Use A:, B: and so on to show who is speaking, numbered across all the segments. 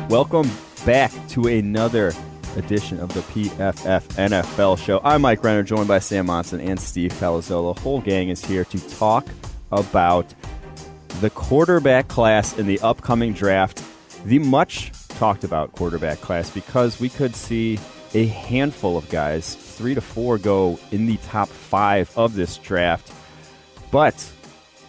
A: Welcome back to another edition of the PFF NFL show. I'm Mike Renner, joined by Sam Monson and Steve Palazzolo. The whole gang is here to talk about the quarterback class in the upcoming draft, the much talked about quarterback class, because we could see a handful of guys, 3 to 4, go in the top 5 of this draft. But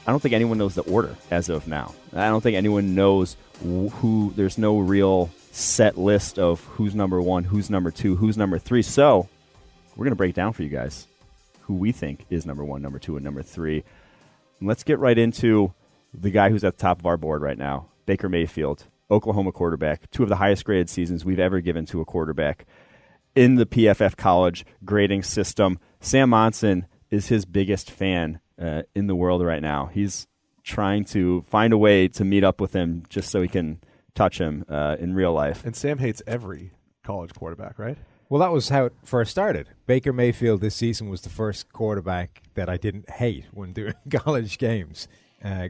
A: I don't think anyone knows the order as of now. I don't think anyone knows who. There's no real set list of who's number 1, who's number 2, who's number 3. So we're going to break down for you guys who we think is number 1, number 2, and number 3. And let's get right into the guy who's at the top of our board right now, Baker Mayfield, Oklahoma quarterback, 2 of the highest graded seasons we've ever given to a quarterback in the PFF college grading system. Sam Monson is his biggest fan in the world right now. He's trying to find a way to meet up with him just so he can touch him in real life.
B: And Sam hates every college quarterback, right?
C: Well, that was how it first started. Baker Mayfield this season was the first quarterback that I didn't hate when doing college games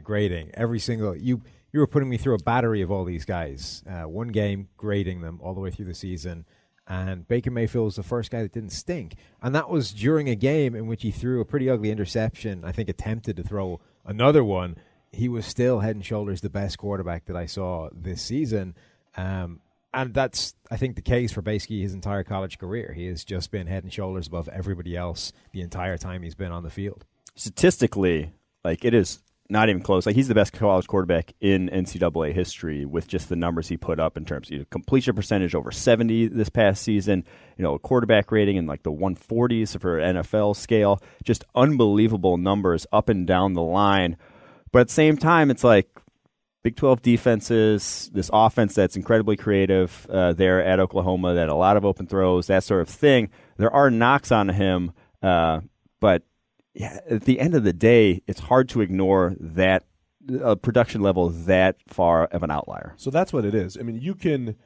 C: grading. Every single you were putting me through a battery of all these guys. One game, grading them all the way through the season. And Baker Mayfield was the first guy that didn't stink. And that was during a game in which he threw a pretty ugly interception, I think attempted to throw another one. He was still head and shoulders the best quarterback that I saw this season. And that's, I think, the case for basically his entire college career. He has just been head and shoulders above everybody else the entire time he's been on the field.
A: Statistically, it is not even close. He's the best college quarterback in NCAA history with just the numbers he put up in terms of completion percentage over 70 this past season, a quarterback rating in the 140s for NFL scale. Just unbelievable numbers up and down the line. But at the same time, it's Big 12 defenses, this offense that's incredibly creative there at Oklahoma, that a lot of open throws, that sort of thing. There are knocks on him, but yeah, at the end of the day, it's hard to ignore that production level that far of an outlier.
B: So that's what it is. I mean, you can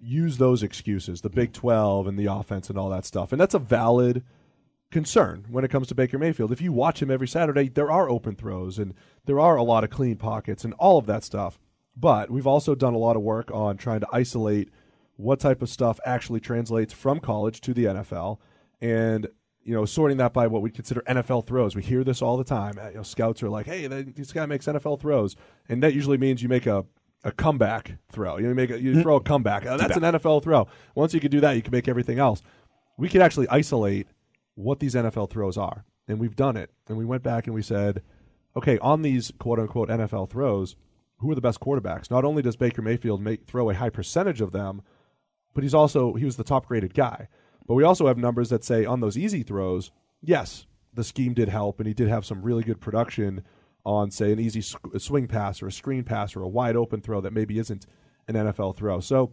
B: use those excuses, the Big 12 and the offense and all that stuff, and that's a valid concern when it comes to Baker Mayfield. If you watch him every Saturday, there are open throws and there are a lot of clean pockets and all of that stuff. But we've also done a lot of work on trying to isolate what type of stuff actually translates from college to the NFL, and sorting that by what we consider NFL throws. We hear this all the time. Scouts are like, "Hey, this guy makes NFL throws," and that usually means you make a comeback throw. You throw a comeback. That's an NFL throw. Once you can do that, you can make everything else. We can actually isolate what these NFL throws are, and we've done it. And we went back and we said, okay, on these quote-unquote NFL throws, who are the best quarterbacks? Not only does Baker Mayfield throw a high percentage of them, but he was the top-graded guy. But we also have numbers that say on those easy throws, yes, the scheme did help, and he did have some really good production on, say, an easy swing pass or a screen pass or a wide-open throw that maybe isn't an NFL throw. So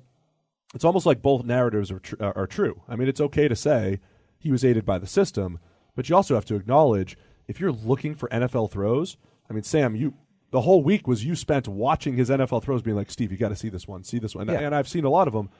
B: it's almost like both narratives are true. I mean, it's okay to say he was aided by the system, but you also have to acknowledge, if you're looking for NFL throws, I mean, Sam, the whole week was you spent watching his NFL throws being like, Steve, you got to see this one. Yeah. And I've seen a lot of them.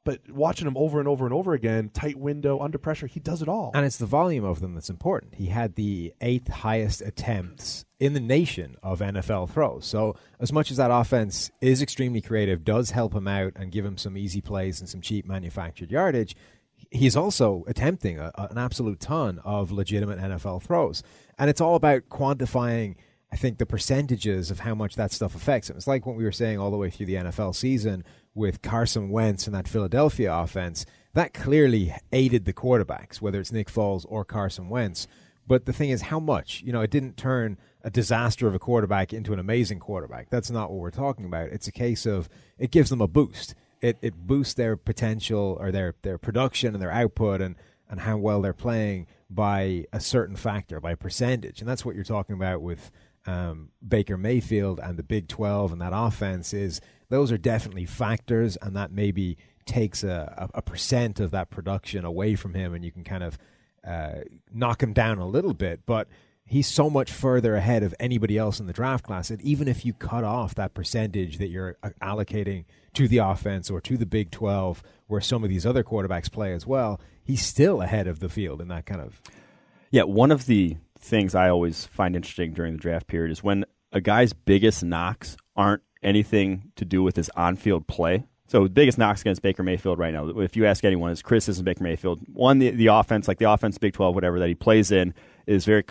B: But watching him over and over and over again, tight window, under pressure, he does it all.
C: And it's the volume of them that's important. He had the 8th highest attempts in the nation of NFL throws. So as much as that offense is extremely creative, does help him out and give him some easy plays and some cheap manufactured yardage, he's also attempting an absolute ton of legitimate NFL throws. And it's all about quantifying, I think, the percentages of how much that stuff affects him. It's like what we were saying all the way through the NFL season with Carson Wentz and that Philadelphia offense. That clearly aided the quarterbacks, whether it's Nick Foles or Carson Wentz. But the thing is, how much? It didn't turn a disaster of a quarterback into an amazing quarterback. That's not what we're talking about. It's a case of it gives them a boost. It boosts their potential or their production and their output and how well they're playing by a certain factor, by a percentage. And that's what you're talking about with Baker Mayfield and the Big 12 and that offense. Is those are definitely factors, and that maybe takes a percent of that production away from him, and you can kind of knock him down a little bit. But he's so much further ahead of anybody else in the draft class that even if you cut off that percentage that you're allocating to the offense or to the Big 12, where some of these other quarterbacks play as well, he's still ahead of the field in that kind of...
A: Yeah, one of the things I always find interesting during the draft period is when a guy's biggest knocks aren't anything to do with his on-field play. So the biggest knocks against Baker Mayfield right now, if you ask anyone, is criticism of Baker Mayfield. One, the offense, like the offense, Big 12, whatever, that he plays in is very,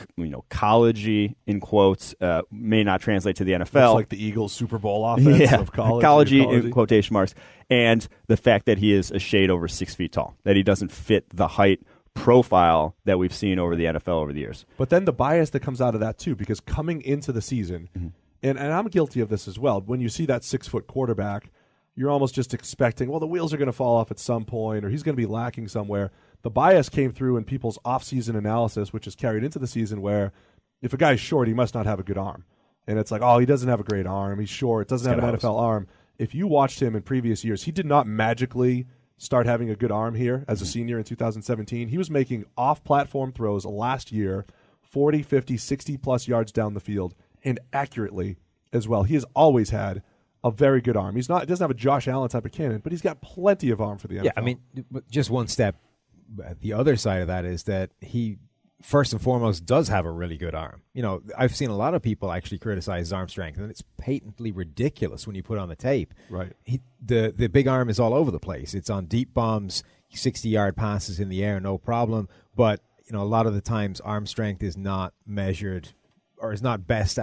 A: college-y, in quotes, may not translate to the NFL.
B: Looks like the Eagles' Super Bowl offense of college.
A: College-y in quotation marks. And the fact that he is a shade over 6 feet tall, that he doesn't fit the height profile that we've seen over the NFL over the years.
B: But then the bias that comes out of that, too, because coming into the season, and I'm guilty of this as well, when you see that 6-foot quarterback, you're almost just expecting, well, the wheels are going to fall off at some point, or he's going to be lacking somewhere. The bias came through in people's off-season analysis, which is carried into the season, where if a guy's short, he must not have a good arm. And it's like, oh, he doesn't have a great arm. He's short. Doesn't have an NFL arm. If you watched him in previous years, he did not magically start having a good arm here as a senior in 2017. He was making off-platform throws last year, 40, 50, 60-plus yards down the field, and accurately as well. He has always had a very good arm. He doesn't have a Josh Allen type of cannon, but he's got plenty of arm for the NFL.
C: Yeah, I mean, just one step. The other side of that is that he, first and foremost, does have a really good arm. I've seen a lot of people actually criticize his arm strength, and it's patently ridiculous when you put it on the tape.
B: Right.
C: The big arm is all over the place. It's on deep bombs, 60-yard passes in the air, no problem. But, a lot of the times arm strength is not measured or is not best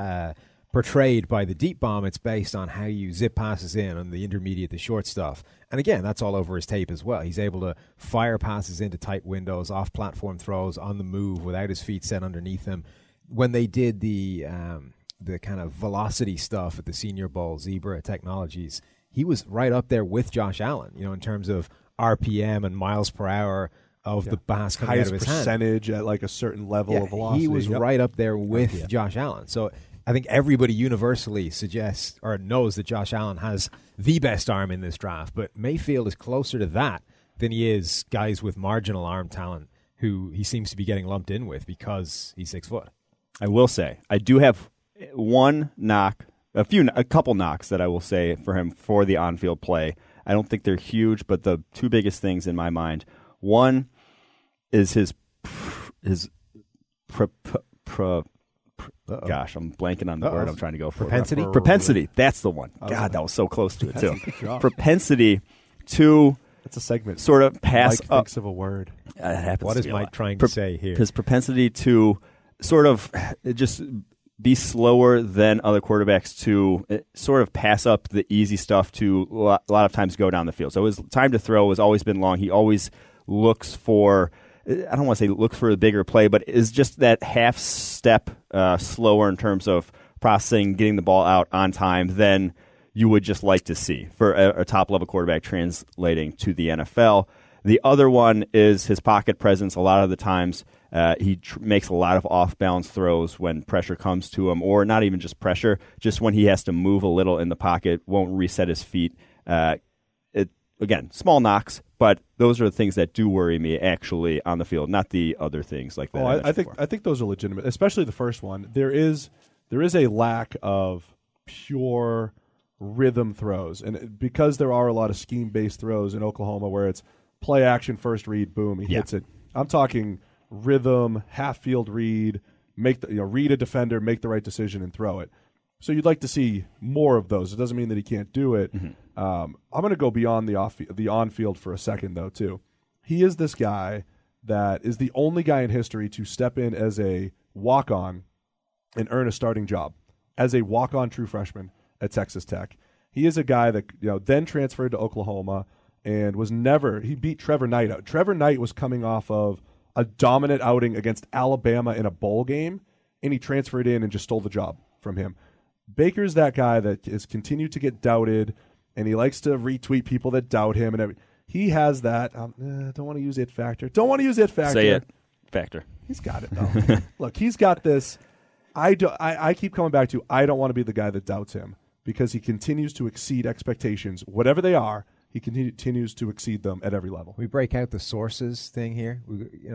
C: portrayed by the deep bomb. It's based on how you zip passes in on the intermediate, the short stuff. And again, that's all over his tape as well. He's able to fire passes into tight windows, off-platform throws, on the move without his feet set underneath him. When they did the kind of velocity stuff at the Senior Bowl, Zebra Technologies, he was right up there with Josh Allen, in terms of RPM and miles per hour of the pass coming out of his hand.
B: Highest percentage at like a certain level of velocity.
C: He was right up there with Josh Allen. So I think everybody universally suggests or knows that Josh Allen has the best arm in this draft, but Mayfield is closer to that than he is guys with marginal arm talent who he seems to be getting lumped in with because he's 6 foot.
A: I will say, I do have one knock, a couple knocks that I will say for him for the on-field play. I don't think they're huge, but the two biggest things in my mind, one is his gosh, I'm blanking on the word I'm trying to go for.
C: Propensity?
A: Propensity. That's the one. God, that was so close to it, too. Propensity to
B: It's a segment.
A: Sort of pass
B: Mike
A: up.
B: thinks of a word.
C: What is Mike trying to say here?
A: His propensity to sort of just be slower than other quarterbacks to sort of pass up the easy stuff to a lot of times go down the field. So his time to throw has always been long. He always looks for, I don't want to say look for a bigger play, but is just that half step slower in terms of processing, getting the ball out on time than you would just like to see for a top-level quarterback translating to the NFL. The other one is his pocket presence. A lot of the times he makes a lot of off-balance throws when pressure comes to him, or not even just pressure, just when he has to move a little in the pocket, won't reset his feet. Again, small knocks, but those are the things that do worry me actually on the field, not the other things like that.
B: I think those are legitimate, especially the first one. There is a lack of pure rhythm throws, and because there are a lot of scheme-based throws in Oklahoma where it's play action, first read, boom, he hits it. I'm talking rhythm, half-field read, read a defender, make the right decision, and throw it. So you'd like to see more of those. It doesn't mean that he can't do it. Mm-hmm. I'm going to go beyond the on-field for a second, though, too. He is this guy that is the only guy in history to step in as a walk-on and earn a starting job as a walk-on true freshman at Texas Tech. He is a guy that then transferred to Oklahoma and he beat Trevor Knight out. Trevor Knight was coming off of a dominant outing against Alabama in a bowl game, and he transferred in and just stole the job from him. Baker's that guy that has continued to get doubted, and he likes to retweet people that doubt him. And he has that. Don't want to use it factor. Don't want to use it factor.
A: Say it factor.
B: He's got it though. Look, he's got this. I keep coming back to. I don't want to be the guy that doubts him because he continues to exceed expectations, whatever they are. He continues to exceed them at every level.
C: We break out the sources thing here.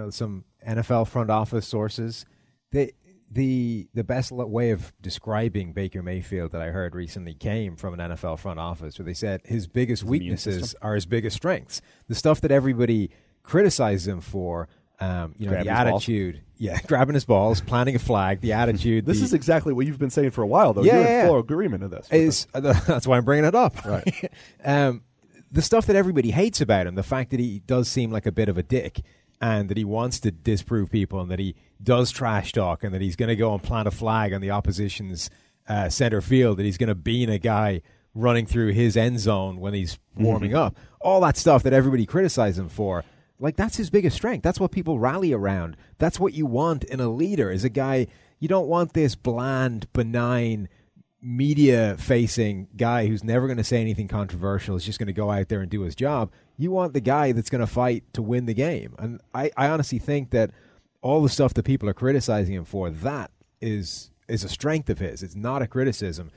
C: Some NFL front office sources. The best way of describing Baker Mayfield that I heard recently came from an NFL front office where they said his biggest weaknesses are his biggest strengths. The stuff that everybody criticizes him for The attitude, grabbing his balls, planting a flag, the attitude.
B: This is exactly what you've been saying for a while, though. You're in full agreement of this.
C: That's why I'm bringing it up.
B: Right.
C: The stuff that everybody hates about him, the fact that he does seem like a bit of a dick, and that he wants to disprove people, and that he does trash talk, and that he's going to go and plant a flag on the opposition's center field, that he's going to bean a guy running through his end zone when he's warming up. All that stuff that everybody criticizes him for. Like, that's his biggest strength. That's what people rally around. That's what you want in a leader, is a guy. You don't want this bland, benign, media-facing guy who's never going to say anything controversial, is just going to go out there and do his job. You want the guy that's going to fight to win the game. And I honestly think that all the stuff that people are criticizing him for, that is a strength of his. It's not a criticism.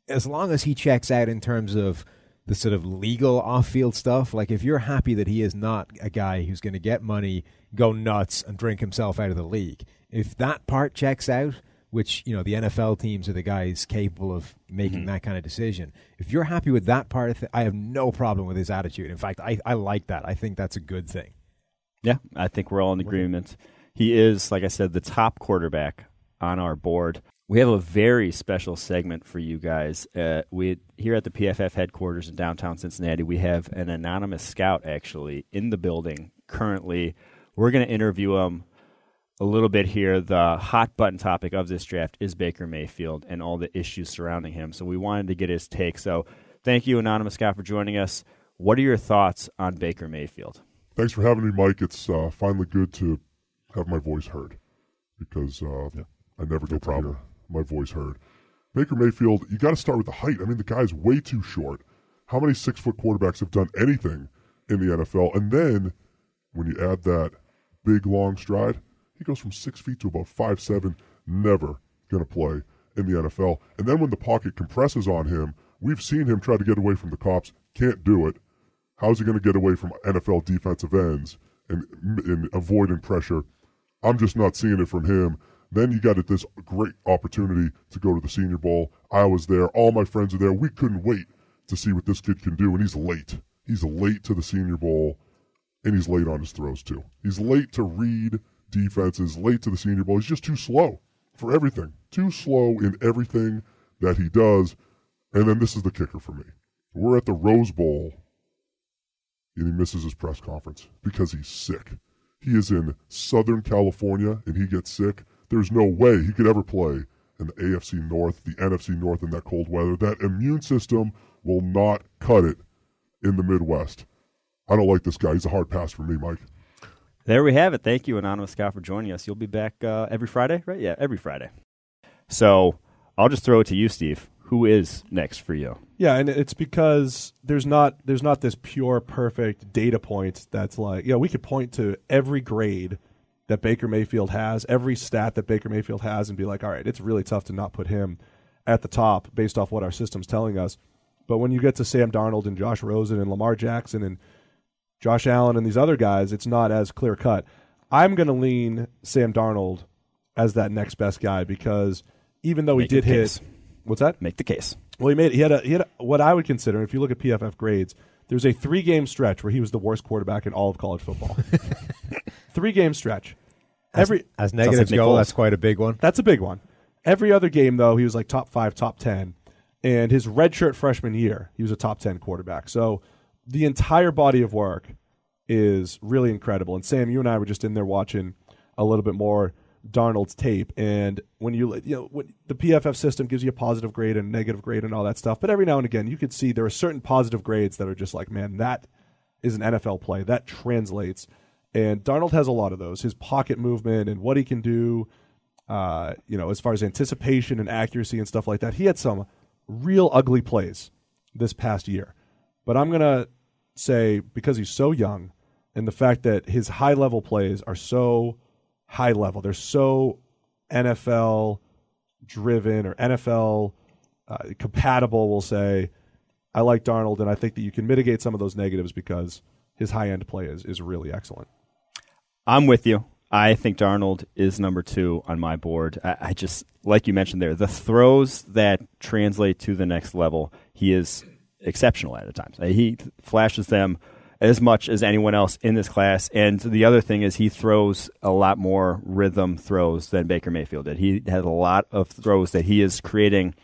C: As long as he checks out in terms of the sort of legal off-field stuff, like if you're happy that he is not a guy who's going to get money, go nuts, and drink himself out of the league, if that part checks out, which, the NFL teams are the guys capable of making that kind of decision. If you're happy with that part, I have no problem with his attitude. In fact, I like that. I think that's a good thing.
A: Yeah, I think we're all in agreement. He is, like I said, the top quarterback on our board. We have a very special segment for you guys. We here at the PFF headquarters in downtown Cincinnati, we have an anonymous scout actually in the building currently. We're going to interview him a little bit here. The hot button topic of this draft is Baker Mayfield and all the issues surrounding him. So we wanted to get his take. So thank you, anonymous scout, for joining us. What are your thoughts on Baker Mayfield?
D: Thanks for having me, Mike. It's finally good to have my voice heard because I never get to hear my voice heard. Baker Mayfield, you got to start with the height. I mean, the guy's way too short. How many 6-foot quarterbacks have done anything in the NFL? And then when you add that big, long stride, he goes from 6 feet to about 5'7", never going to play in the NFL. And then when the pocket compresses on him, we've seen him try to get away from the cops, can't do it. How's he going to get away from NFL defensive ends and avoiding pressure? I'm just not seeing it from him. Then you got this great opportunity to go to the Senior Bowl. I was there. All my friends are there. We couldn't wait to see what this kid can do, and he's late. He's late to the Senior Bowl, and he's late on his throws too. He's late to read defenses, late to the Senior Bowl. He's just too slow for everything. Too slow in everything that he does. And then this is the kicker for me. We're at the Rose Bowl, and he misses his press conference because he's sick. He is in Southern California, and he gets sick. There's no way he could ever play in the AFC North, the NFC North in that cold weather. That immune system will not cut it in the Midwest. I don't like this guy. He's a hard pass for me, Mike.
A: There we have it. Thank you, Anonymous Scout, for joining us. You'll be back every Friday, right? Yeah, every Friday. So I'll just throw it to you, Steve. Who is next for you?
B: Yeah, and it's because there's not this pure, perfect data point that's like, we could point to every grade that Baker Mayfield has, every stat that Baker Mayfield has, and be like, all right, it's really tough to not put him at the top based off what our system's telling us. But when you get to Sam Darnold and Josh Rosen and Lamar Jackson and Josh Allen and these other guys, it's not as clear-cut. I'm going to lean Sam Darnold as that next best guy because even though he did hit... What's that? Make
A: the case.
B: Well, he had a what I would consider, if you look at PFF grades, there's a 3-game stretch where he was the worst quarterback in all of college football. 3-game stretch.
C: As negatives go, that's quite a big one.
B: That's a big one. Every other game, though, he was like top 5, top 10. And his redshirt freshman year, he was a top 10 quarterback. So the entire body of work is really incredible. And Sam, you and I were just in there watching a little bit more Darnold's tape, and when when the PFF system gives you a positive grade and a negative grade and all that stuff, but every now and again you could see there are certain positive grades that are just like, man, that is an NFL play that translates, and Darnold has a lot of those. His pocket movement and what he can do, as far as anticipation and accuracy and stuff like that. He had some real ugly plays this past year, but I'm gonna say because he's so young and the fact that his high level plays are so high level. They're so NFL driven or NFL compatible, we'll say. I like Darnold, and I think that you can mitigate some of those negatives because his high-end play is really excellent.
A: I'm with you. I think Darnold is number 2 on my board. I just, like you mentioned there, the throws that translate to the next level, he is exceptional at times. He flashes them as much as anyone else in this class. And the other thing is he throws a lot more rhythm throws than Baker Mayfield did. He has a lot of throws that he is creating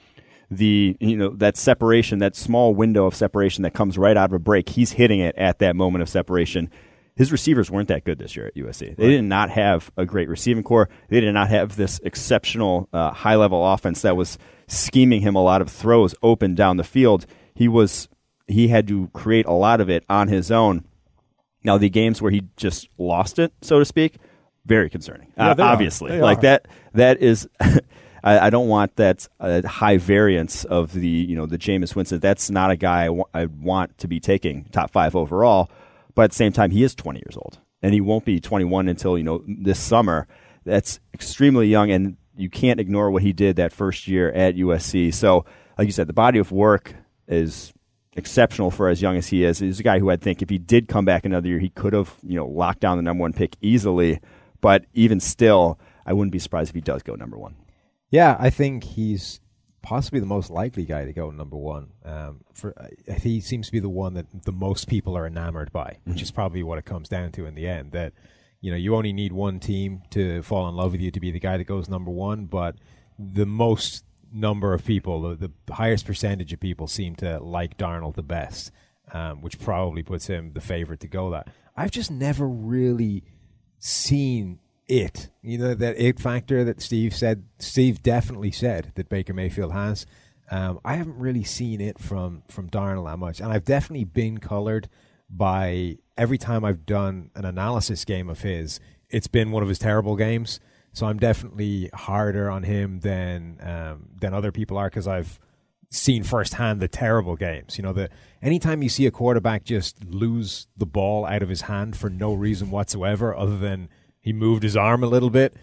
A: that separation, that small window of separation that comes right out of a break. He's hitting it at that moment of separation. His receivers weren't that good this year at USC. They did not have a great receiving core. They did not have this exceptional high-level offense that was scheming him a lot of throws open down the field. He had to create a lot of it on his own. Now, the games where he just lost it, so to speak, very concerning. Obviously. That is I don't want that high variance of the Jameis Winston. That's not a guy I want to be taking top 5 overall. But at the same time, he is 20 years old, and he won't be 21 until this summer. That's extremely young, and you can't ignore what he did that first year at USC. So, like you said, the body of work is exceptional for as young as he is. He's a guy who I think if he did come back another year, he could have locked down the number 1 pick easily. But even still, I wouldn't be surprised if he does go number 1.
C: Yeah, I think he's possibly the most likely guy to go number 1. He seems to be the one that the most people are enamored by, which is probably what it comes down to in the end. That you only need one team to fall in love with you to be the guy that goes number 1, but the most number of people, the highest percentage of people seem to like Darnold the best, which probably puts him the favorite to go that. I've just never really seen it, that it factor that Steve definitely said that Baker Mayfield has. I haven't really seen it from Darnold that much, and I've definitely been colored by every time I've done an analysis game of his, it's been one of his terrible games. So I'm definitely harder on him than other people are, because I've seen firsthand the terrible games. Anytime you see a quarterback just lose the ball out of his hand for no reason whatsoever other than he moved his arm a little bit,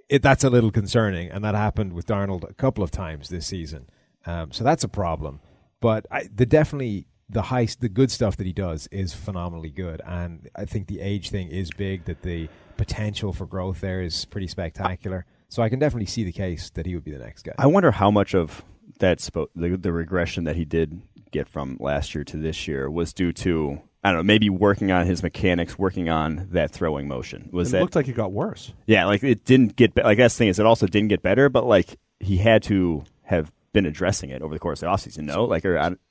C: that's a little concerning, and that happened with Darnold a couple of times this season. So that's a problem. But the good stuff that he does is phenomenally good, and I think the age thing is big, that the potential for growth there is pretty spectacular. So I can definitely see the case that he would be the next guy.
A: I wonder how much of that the regression that he did get from last year to this year was due to, I don't know, maybe working on his mechanics, working on that throwing motion.
B: It looked like it got worse.
A: Yeah, like it didn't get better. Like that's the thing is, it also didn't get better, but like he had to have been addressing it over the course of the offseason. No,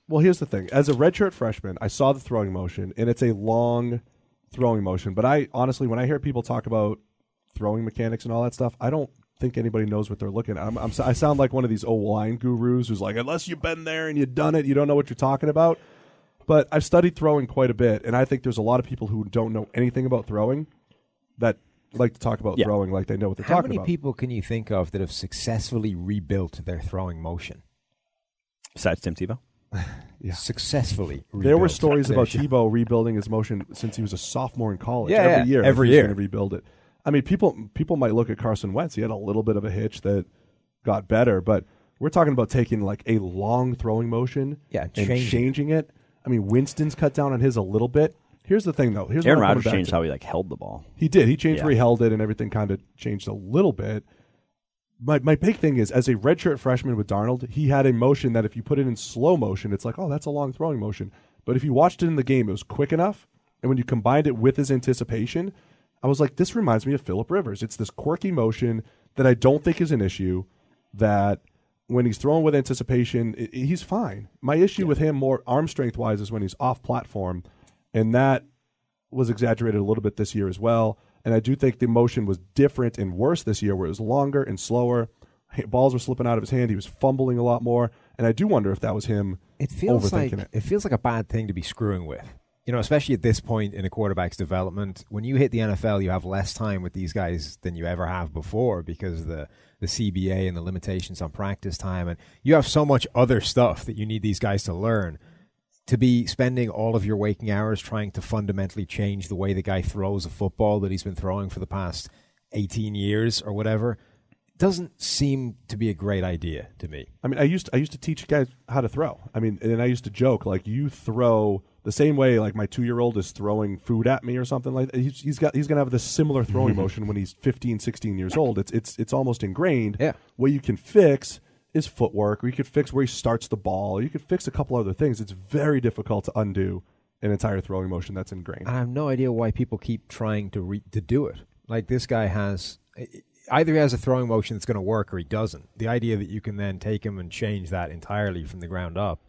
B: well, here's the thing: as a redshirt freshman, I saw the throwing motion, and it's a long throwing motion. But I honestly, when I hear people talk about throwing mechanics and all that stuff, I don't think anybody knows what they're looking at. I sound like one of these old line gurus who's like, unless you've been there and you've done it, you don't know what you're talking about. But I've studied throwing quite a bit, and I think there's a lot of people who don't know anything about throwing that like to talk about throwing like they know what they're talking about.
C: How many people can you think of that have successfully rebuilt their throwing motion?
A: Besides Tim Tebow?
C: Yeah. Successfully rebuilt.
B: There were stories about Tebow rebuilding his motion since he was a sophomore in college.
C: Every year
B: he was going to rebuild it. I mean, people might look at Carson Wentz. He had a little bit of a hitch that got better, but we're talking about taking like a long throwing motion and changing it. I mean, Winston's cut down on his a little bit. Here's the thing, though.
A: Aaron Rodgers changed how he held the ball.
B: He did. He changed where he held it, and everything kind of changed a little bit. My big thing is, as a redshirt freshman with Darnold, he had a motion that if you put it in slow motion, it's like, oh, that's a long throwing motion. But if you watched it in the game, it was quick enough, and when you combined it with his anticipation, I was like, this reminds me of Phillip Rivers. It's this quirky motion that I don't think is an issue, that when he's throwing with anticipation, he's fine. My issue with him, more arm strength-wise, is when he's off-platform, and that was exaggerated a little bit this year as well. And I do think the motion was different and worse this year, where it was longer and slower. Balls were slipping out of his hand. He was fumbling a lot more. And I do wonder if that was him overthinking it.
C: It feels like a bad thing to be screwing with. Especially at this point in a quarterback's development. When you hit the NFL, you have less time with these guys than you ever have before because of the CBA and the limitations on practice time. And you have so much other stuff that you need these guys to learn. To be spending all of your waking hours trying to fundamentally change the way the guy throws a football that he's been throwing for the past 18 years or whatever doesn't seem to be a great idea to me.
B: I mean, I used to teach guys how to throw. I mean, and I used to joke, like, you throw the same way like my 2-year-old is throwing food at me or something like that. He's going to have this similar throwing motion when he's 15, 16 years old. It's almost ingrained.
C: Yeah.
B: What you can fix is footwork, or you could fix where he starts the ball, or you could fix a couple other things. It's very difficult to undo an entire throwing motion that's ingrained.
C: I have no idea why people keep trying to do it. Like, this guy has either he has a throwing motion that's going to work or he doesn't. The idea that you can then take him and change that entirely from the ground up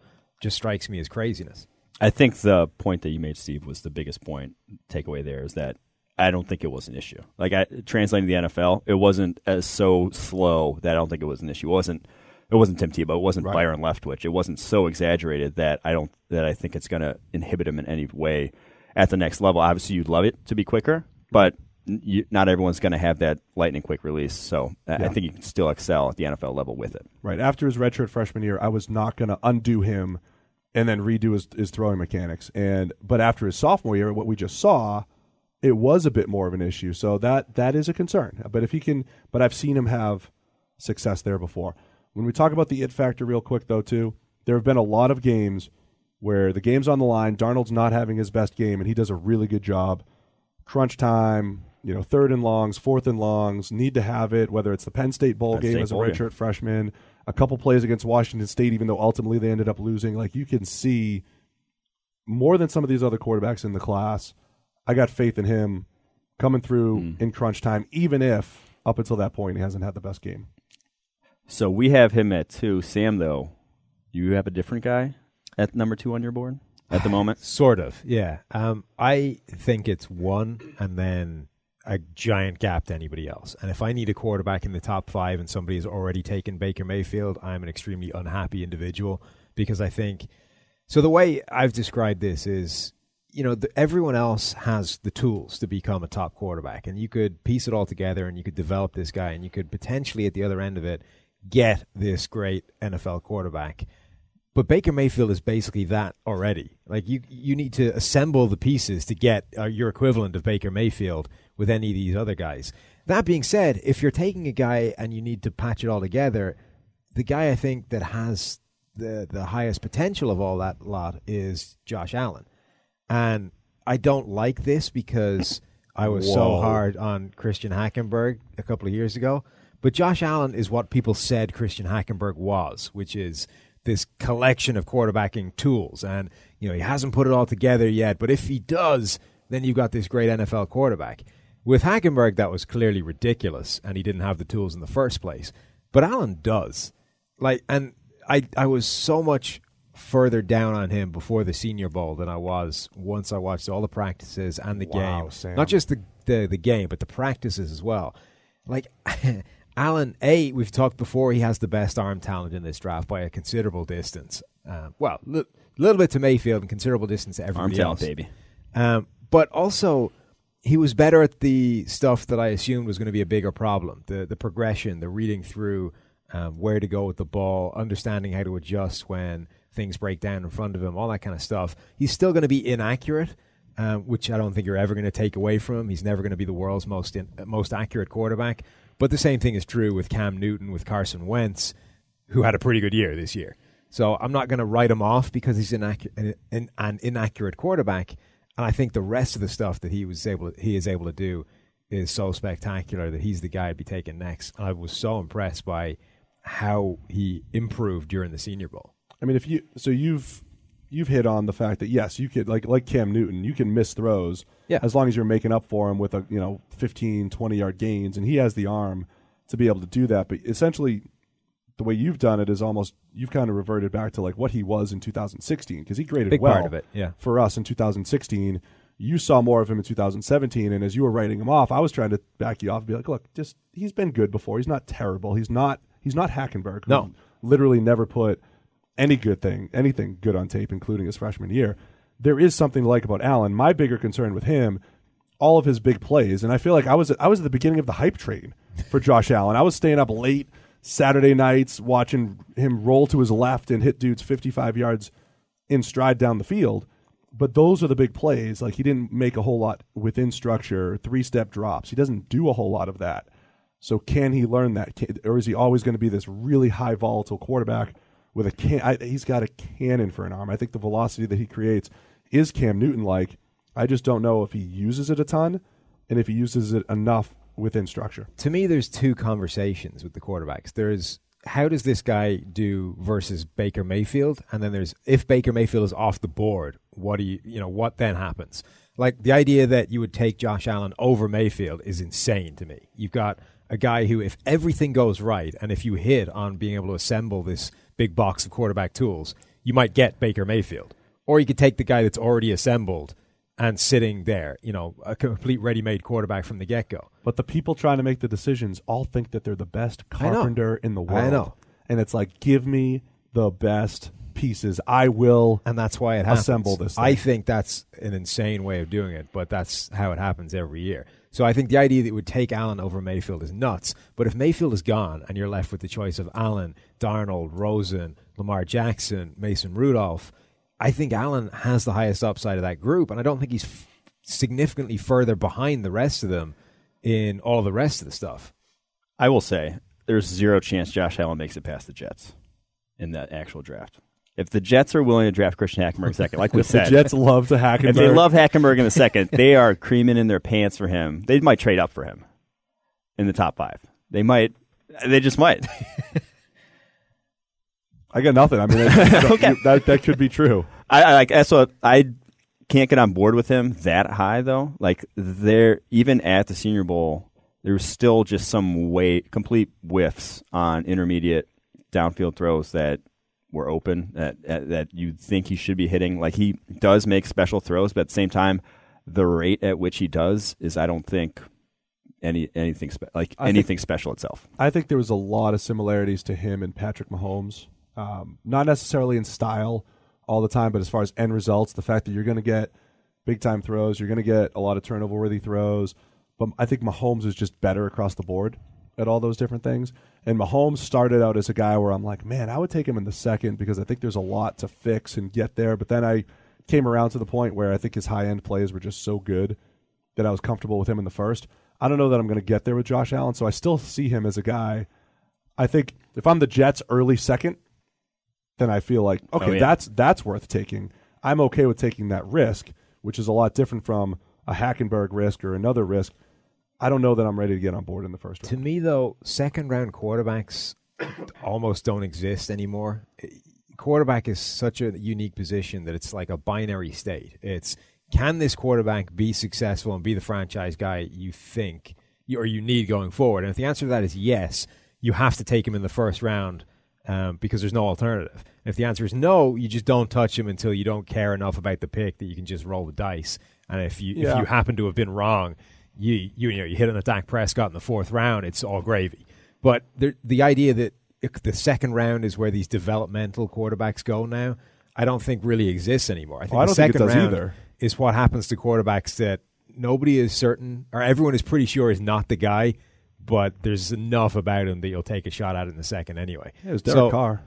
C: just strikes me as craziness.
A: I think the point that you made, Steve, was the biggest point takeaway there, is that I don't think it was an issue. Like, translating the NFL, it wasn't as so slow that I don't think it was an issue. It wasn't Tim Tebow. It wasn't Byron Leftwich. It wasn't so exaggerated that I think it's going to inhibit him in any way at the next level. Obviously, you'd love it to be quicker, but not everyone's going to have that lightning quick release. So I think you can still excel at the NFL level with it. Right.
B: After his redshirt freshman year, I was not going to undo him and then redo his throwing mechanics. But after his sophomore year, what we just saw, it was a bit more of an issue. So that is a concern. But I've seen him have success there before. When we talk about the it factor real quick, though, too, there have been a lot of games where the game's on the line, Darnold's not having his best game, and he does a really good job. Crunch time, third and longs, fourth and longs, need to have it, whether it's the Penn State bowl game as a redshirt freshman, a couple plays against Washington State, even though ultimately they ended up losing. Like, you can see more than some of these other quarterbacks in the class. I got faith in him coming through in crunch time, even if up until that point he hasn't had the best game.
A: So we have him at 2. Sam, though, you have a different guy at number 2 on your board at the moment?
C: Sort of, yeah. I think it's 1 and then a giant gap to anybody else. And if I need a quarterback in the top 5 and somebody has already taken Baker Mayfield, I'm an extremely unhappy individual, because I think – so the way I've described this is, everyone else has the tools to become a top quarterback, and you could piece it all together and you could develop this guy, and you could potentially at the other end of it get this great NFL quarterback. But Baker Mayfield is basically that already. Like, you need to assemble the pieces to get your equivalent of Baker Mayfield with any of these other guys. That being said, if you're taking a guy and you need to patch it all together, the guy I think that has the highest potential of all that lot is Josh Allen. And I don't like this because I was so hard on Christian Hackenberg a couple of years ago. But Josh Allen is what people said Christian Hackenberg was, which is this collection of quarterbacking tools. And, he hasn't put it all together yet, but if he does, then you've got this great NFL quarterback. With Hackenberg, that was clearly ridiculous, and he didn't have the tools in the first place. But Allen does. And I was so much further down on him before the Senior Bowl than I was once I watched all the practices and the game.
B: Sam.
C: Not just the game, but the practices as well. Allen, we've talked before, he has the best arm talent in this draft by a considerable distance. Little bit to Mayfield and considerable distance to everybody else.
A: Arm talent, baby.
C: But also, he was better at the stuff that I assumed was going to be a bigger problem. The progression, the reading through where to go with the ball, understanding how to adjust when things break down in front of him, all that kind of stuff. He's still going to be inaccurate, which I don't think you're ever going to take away from him. He's never going to be the world's most accurate quarterback. But the same thing is true with Cam Newton, with Carson Wentz, who had a pretty good year this year. So I'm not going to write him off because he's an inaccurate quarterback. And I think the rest of the stuff that he is able to do is so spectacular that he's the guy I'd be taking next. I was so impressed by how he improved during the Senior Bowl.
B: I mean, you've hit on the fact that, yes, you could, like Cam Newton, you can miss throws as long as you're making up for him with 15, 20-yard gains, and he has the arm to be able to do that. But essentially, the way you've done it is almost, you've kind of reverted back to what he was in 2016, because he graded
C: Big
B: well
C: part of it,
B: for us in 2016. You saw more of him in 2017, and as you were writing him off, I was trying to back you off and be like, look, he's been good before. He's not terrible. He's not Hackenberg, who literally never put anything good on tape, including his freshman year. There is something to like about Allen. My bigger concern with him, all of his big plays, and I feel like I was at the beginning of the hype train for Josh Allen. I was staying up late Saturday nights watching him roll to his left and hit dudes 55 yards in stride down the field. But those are the big plays. He didn't make a whole lot within structure, 3-step drops. He doesn't do a whole lot of that. So can he learn that? Or is he always going to be this really high volatile quarterback with he's got a cannon for an arm. I think the velocity that he creates is Cam Newton-like. I just don't know if he uses it a ton and if he uses it enough within structure.
C: To me, there's two conversations with the quarterbacks. There's how does this guy do versus Baker Mayfield? And then there's, if Baker Mayfield is off the board, what what then happens? Like, the idea that you would take Josh Allen over Mayfield is insane to me. You've got a guy who, if everything goes right, and if you hit on being able to assemble this big box of quarterback tools, you might get Baker Mayfield. Or you could take the guy that's already assembled and sitting there, a complete ready-made quarterback from the get-go.
B: But the people trying to make the decisions all think that they're the best carpenter in the world.
C: I know.
B: And it's like, give me the best pieces. I will
C: and that's why it happens.
B: Assemble this thing.
C: I think that's an insane way of doing it, but that's how it happens every year. So I think the idea that it would take Allen over Mayfield is nuts. But if Mayfield is gone and you're left with the choice of Allen, Darnold, Rosen, Lamar Jackson, Mason Rudolph, I think Allen has the highest upside of that group, and I don't think he's significantly further behind the rest of them in all the rest of the stuff.
A: I will say there's zero chance Josh Allen makes it past the Jets in that actual draft. If the Jets are willing to draft Christian Hackenberg second, like we said.
B: The Jets love to Hackenberg.
A: If they love Hackenberg in the second, they are creaming in their pants for him. They might trade up for him in the top 5. They might. They just might.
B: I got nothing. I mean,
A: okay.
B: that could be true.
A: I can't get on board with him that high, though. Like, even at the Senior Bowl, there was still just some complete whiffs on intermediate downfield throws that were open, that you think he should be hitting. Like, he does make special throws, but at the same time, the rate at which he does is, I don't think, anything special itself.
B: I think there was a lot of similarities to him and Patrick Mahomes. Not necessarily in style all the time, but as far as end results, the fact that you're going to get big-time throws, you're going to get a lot of turnover-worthy throws. But I think Mahomes is just better across the board at all those different things. And Mahomes started out as a guy where I'm like, man, I would take him in the second because I think there's a lot to fix and get there. But then I came around to the point where I think his high-end plays were just so good that I was comfortable with him in the first. I don't know that I'm going to get there with Josh Allen, so I still see him as a guy. I think if I'm the Jets early second, then I feel like, okay, that's worth taking. I'm okay with taking that risk, which is a lot different from a Hackenberg risk or another risk. I don't know that I'm ready to get on board in the first round.
C: To me, though, second-round quarterbacks almost don't exist anymore. Quarterback is such a unique position that it's like a binary state. It's, can this quarterback be successful and be the franchise guy you think or you need going forward? And if the answer to that is yes, you have to take him in the first round because there's no alternative. And if the answer is no, you just don't touch him until you don't care enough about the pick that you can just roll the dice. And if you happen to have been wrong, you hit on a Dak Prescott in the 4th round, it's all gravy. But the idea that the second round is where these developmental quarterbacks go now, I don't think really exists anymore. I think the second round is what happens to quarterbacks that nobody is certain, or everyone is pretty sure is not the guy, but there's enough about him that you'll take a shot at in the second anyway.
B: Yeah, it was Derek Carr.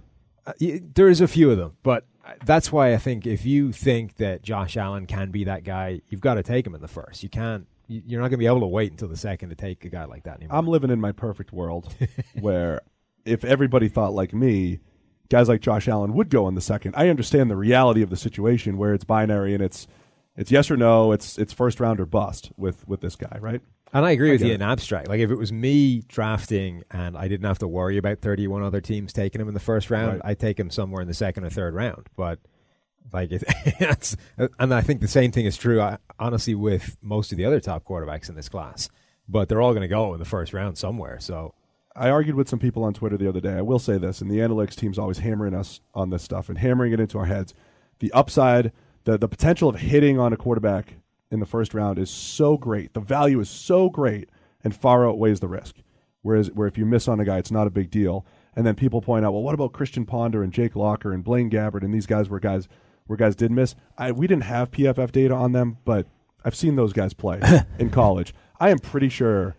C: There's a few of them, but that's why I think if you think that Josh Allen can be that guy, you've got to take him in the first. You're not going to be able to wait until the second to take a guy like that anymore.
B: I'm living in my perfect world where if everybody thought like me, guys like Josh Allen would go in the second. I understand the reality of the situation where it's binary and it's yes or no, it's first round or bust with this guy, right?
C: And I agree with you in abstract. Like, if it was me drafting and I didn't have to worry about 31 other teams taking him in the first round, I'd take him somewhere in the second or third round. But and I think the same thing is true, honestly, with most of the other top quarterbacks in this class. But they're all going to go in the first round somewhere. So
B: I argued with some people on Twitter the other day. I will say this, and the analytics team's always hammering us on this stuff and hammering it into our heads. The upside, the potential of hitting on a quarterback in the first round is so great. The value is so great and far outweighs the risk. Where if you miss on a guy, it's not a big deal. And then people point out, well, what about Christian Ponder and Jake Locker and Blaine Gabbert and these guys where guys did miss? We didn't have PFF data on them, but I've seen those guys play in college. I am pretty sure,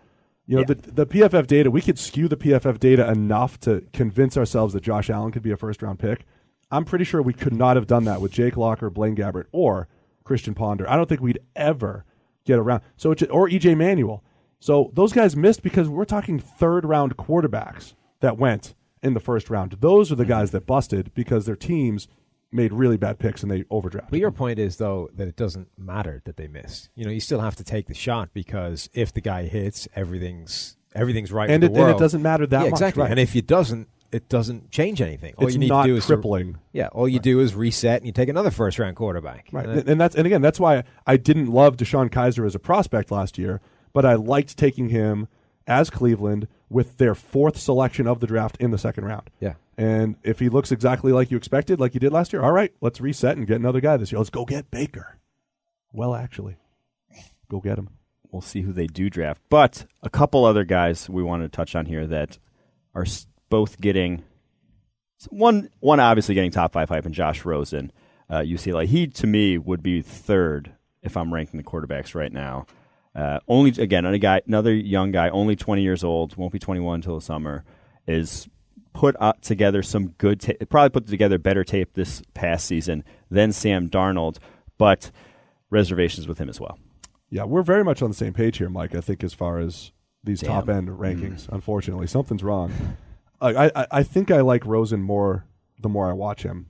B: the PFF data, we could skew the PFF data enough to convince ourselves that Josh Allen could be a first-round pick. I'm pretty sure we could not have done that with Jake Locker, Blaine Gabbert, or Christian Ponder. I don't think we'd ever get around. Or EJ Manuel. So those guys missed because we're talking third-round quarterbacks that went in the first round. Those are the guys that busted because their teams made really bad picks and they overdrafted.
C: But your point is, though, that it doesn't matter that they missed. You still have to take the shot because if the guy hits, everything's right
B: and
C: with the world.
B: And it doesn't matter that much.
C: Exactly.
B: Right.
C: And if it doesn't, it doesn't change anything. All
B: It's
C: you need
B: not
C: to do is
B: crippling.
C: all you do is reset and you take another first-round quarterback.
B: Right, and that's why I didn't love Deshaun Kaiser as a prospect last year, but I liked taking him as Cleveland with their 4th selection of the draft in the 2nd round.
C: Yeah.
B: And if he looks exactly like you expected, like you did last year, all right, let's reset and get another guy this year. Let's go get Baker. Well, actually, go get him.
A: We'll see who they do draft. But a couple other guys we wanted to touch on here that are both getting one obviously getting top 5 hype, and Josh Rosen, UCLA. He, to me, would be 3rd if I'm ranking the quarterbacks right now. Another young guy, only 20 years old, won't be 21 until the summer, is put together some good probably put together better tape this past season than Sam Darnold, but reservations with him as well.
B: Yeah, we're very much on the same page here, Mike, I think, as far as these top-end rankings. Unfortunately, something's wrong. I think I like Rosen more the more I watch him.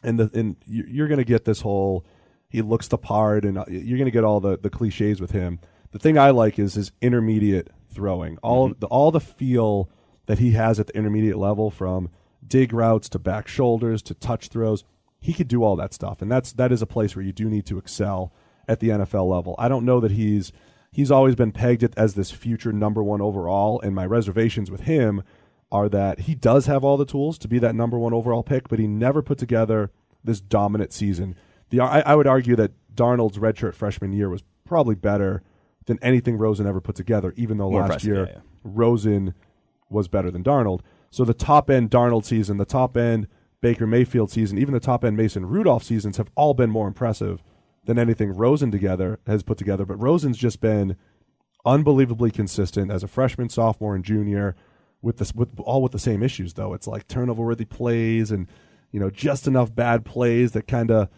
B: And you're going to get this whole, he looks the part, and you're going to get all the cliches with him. The thing I like is his intermediate throwing. All the feel that he has at the intermediate level, from dig routes to back shoulders to touch throws. He could do all that stuff, and that is a place where you do need to excel at the NFL level. I don't know that he's always been pegged as this future number 1 overall, and my reservations with him are that he does have all the tools to be that number 1 overall pick, but he never put together this dominant season. I would argue that Darnold's redshirt freshman year was probably better than anything Rosen ever put together, even though last year Rosen was better than Darnold. So the top-end Darnold season, the top-end Baker Mayfield season, even the top-end Mason Rudolph seasons have all been more impressive than anything Rosen has put together. But Rosen's just been unbelievably consistent as a freshman, sophomore, and junior, with the same issues, though. It's like turnover-worthy plays and just enough bad plays that kind of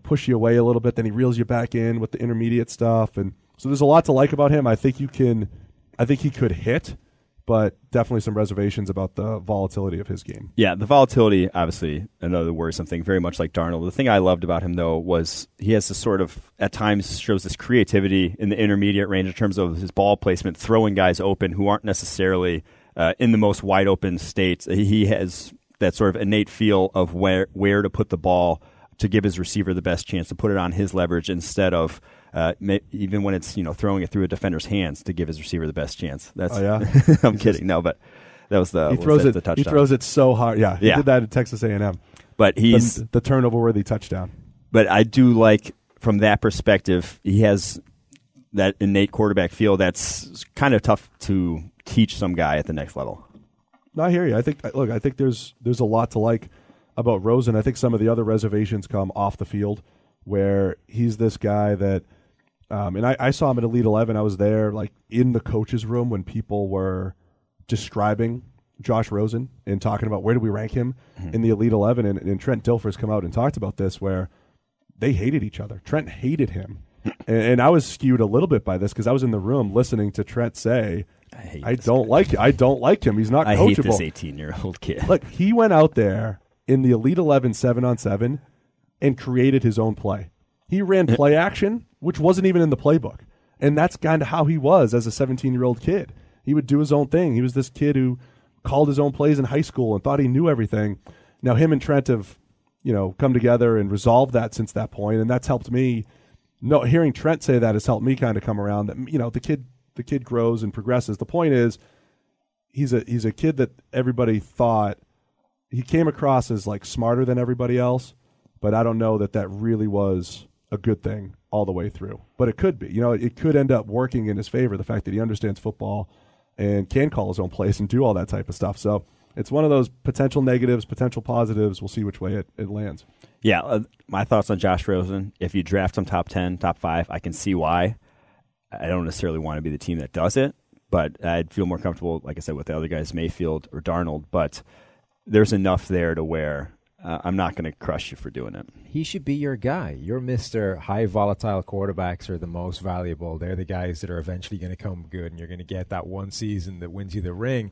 B: push you away a little bit. Then he reels you back in with the intermediate stuff, and so there's a lot to like about him. I think he could hit, but definitely some reservations about the volatility of his game.
A: Yeah, the volatility, obviously, another worrisome thing, very much like Darnold. The thing I loved about him, though, was he has this sort of, at times, shows this creativity in the intermediate range in terms of his ball placement, throwing guys open who aren't necessarily in the most wide-open states. He has that sort of innate feel of where to put the ball to give his receiver the best chance to put it on his leverage instead of even when it's throwing it through a defender's hands to give his receiver the best chance. That's I'm kidding. No, but that was the the touchdown.
B: He throws it so hard. Yeah, he did that at Texas A&M.
A: But he's
B: the turnover-worthy touchdown.
A: But I do like, from that perspective, he has that innate quarterback feel that's kind of tough to teach some guy at the next level.
B: No, I hear you. I think there's a lot to like about Rosen. I think some of the other reservations come off the field, where he's this guy that, and I saw him at Elite 11. I was there, like, in the coach's room when people were describing Josh Rosen and talking about where do we rank him in the Elite 11. And Trent Dilfer's come out and talked about this, where they hated each other. Trent hated him. And I was skewed a little bit by this because I was in the room listening to Trent say, I don't like him. He's not coachable.
A: I hate this 18-year-old kid.
B: Look, he went out there in the Elite 11 7-on-7 and created his own play. He ran play action, which wasn't even in the playbook. And that's kind of how he was as a 17-year-old kid. He would do his own thing. He was this kid who called his own plays in high school and thought he knew everything. Now, him and Trent have, come together and resolved that since that point, and that's helped me. No, hearing Trent say that has helped me kind of come around that, the kid grows and progresses. The point is, he's a kid that everybody thought he came across as like smarter than everybody else, but I don't know that really was a good thing all the way through. But it could be. It could end up working in his favor, the fact that he understands football and can call his own plays and do all that type of stuff. So it's one of those potential negatives, potential positives. We'll see which way it lands.
A: Yeah, my thoughts on Josh Rosen, if you draft him top 10, top 5, I can see why. I don't necessarily want to be the team that does it, but I'd feel more comfortable, like I said, with the other guys, Mayfield or Darnold. But there's enough there to where I'm not going to crush you for doing it.
C: He should be your guy. Your Mr. High volatile quarterbacks are the most valuable. They're the guys that are eventually going to come good, and you're going to get that one season that wins you the ring.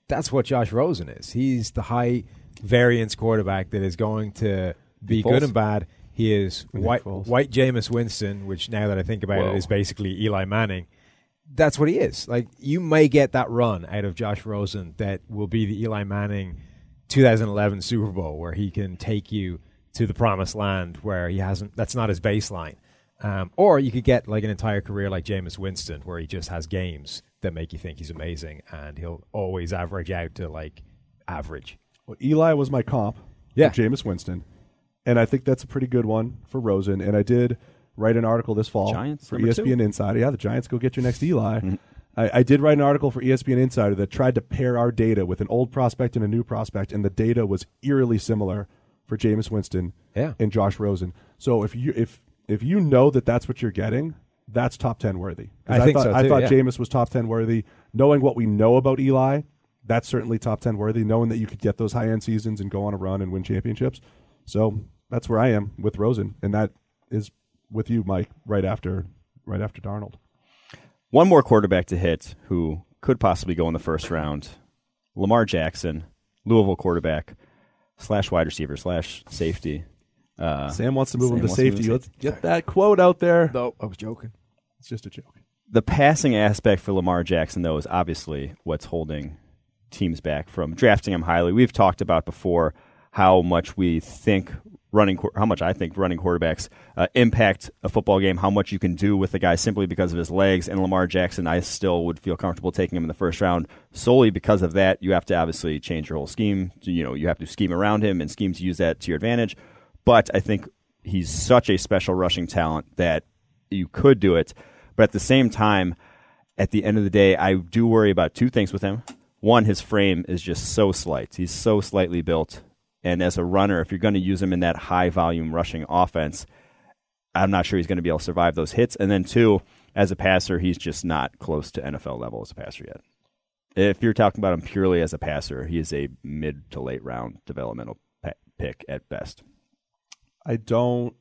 C: That's what Josh Rosen is. He's the high variance quarterback that is going to be good and bad. He is white Jameis Winston, which now that I think about it is basically Eli Manning. That's what he is. Like, you may get that run out of Josh Rosen that will be the Eli Manning 2011 Super Bowl where he can take you to the promised land where he hasn't. That's not his baseline. Or you could get like an entire career like Jameis Winston, where he just has games that make you think he's amazing, and he'll always average out to like average.
B: Well, Eli was my comp for Jameis Winston, and I think that's a pretty good one for Rosen. And I did write an article this fall
A: Giants,
B: for ESPN Insider. Yeah, the Giants go get your next Eli. Mm-hmm. I did write an article for ESPN Insider that tried to pair our data with an old prospect and a new prospect, and the data was eerily similar for Jameis Winston and Josh Rosen. So if you know that that's what you're getting, that's top 10 worthy.
C: I think so too.
B: I thought Jameis was top 10 worthy. Knowing what we know about Eli, that's certainly top 10 worthy. Knowing that you could get those high end seasons and go on a run and win championships, so that's where I am with Rosen, and that is with you, Mike, right after Darnold.
A: One more quarterback to hit who could possibly go in the first round, Lamar Jackson, Louisville quarterback / wide receiver / safety.
B: Sam wants to move him to safety. Let's get that quote out there.
C: No, I was joking.
B: It's just a joke.
A: The passing aspect for Lamar Jackson, though, is obviously what's holding teams back from drafting him highly. We've talked about before how much I think running quarterbacks impact a football game, how much you can do with the guy simply because of his legs. And Lamar Jackson, I still would feel comfortable taking him in the first round solely because of that. You have to obviously change your whole scheme. You have to scheme around him and scheme to use that to your advantage. But I think he's such a special rushing talent that you could do it. But at the same time, at the end of the day, I do worry about two things with him. One, his frame is just so slight. He's so slightly built. And as a runner, if you're going to use him in that high-volume rushing offense, I'm not sure he's going to be able to survive those hits. And then two, as a passer, he's just not close to NFL level as a passer yet. If you're talking about him purely as a passer, he is a mid to late round developmental pick at best.
B: I don't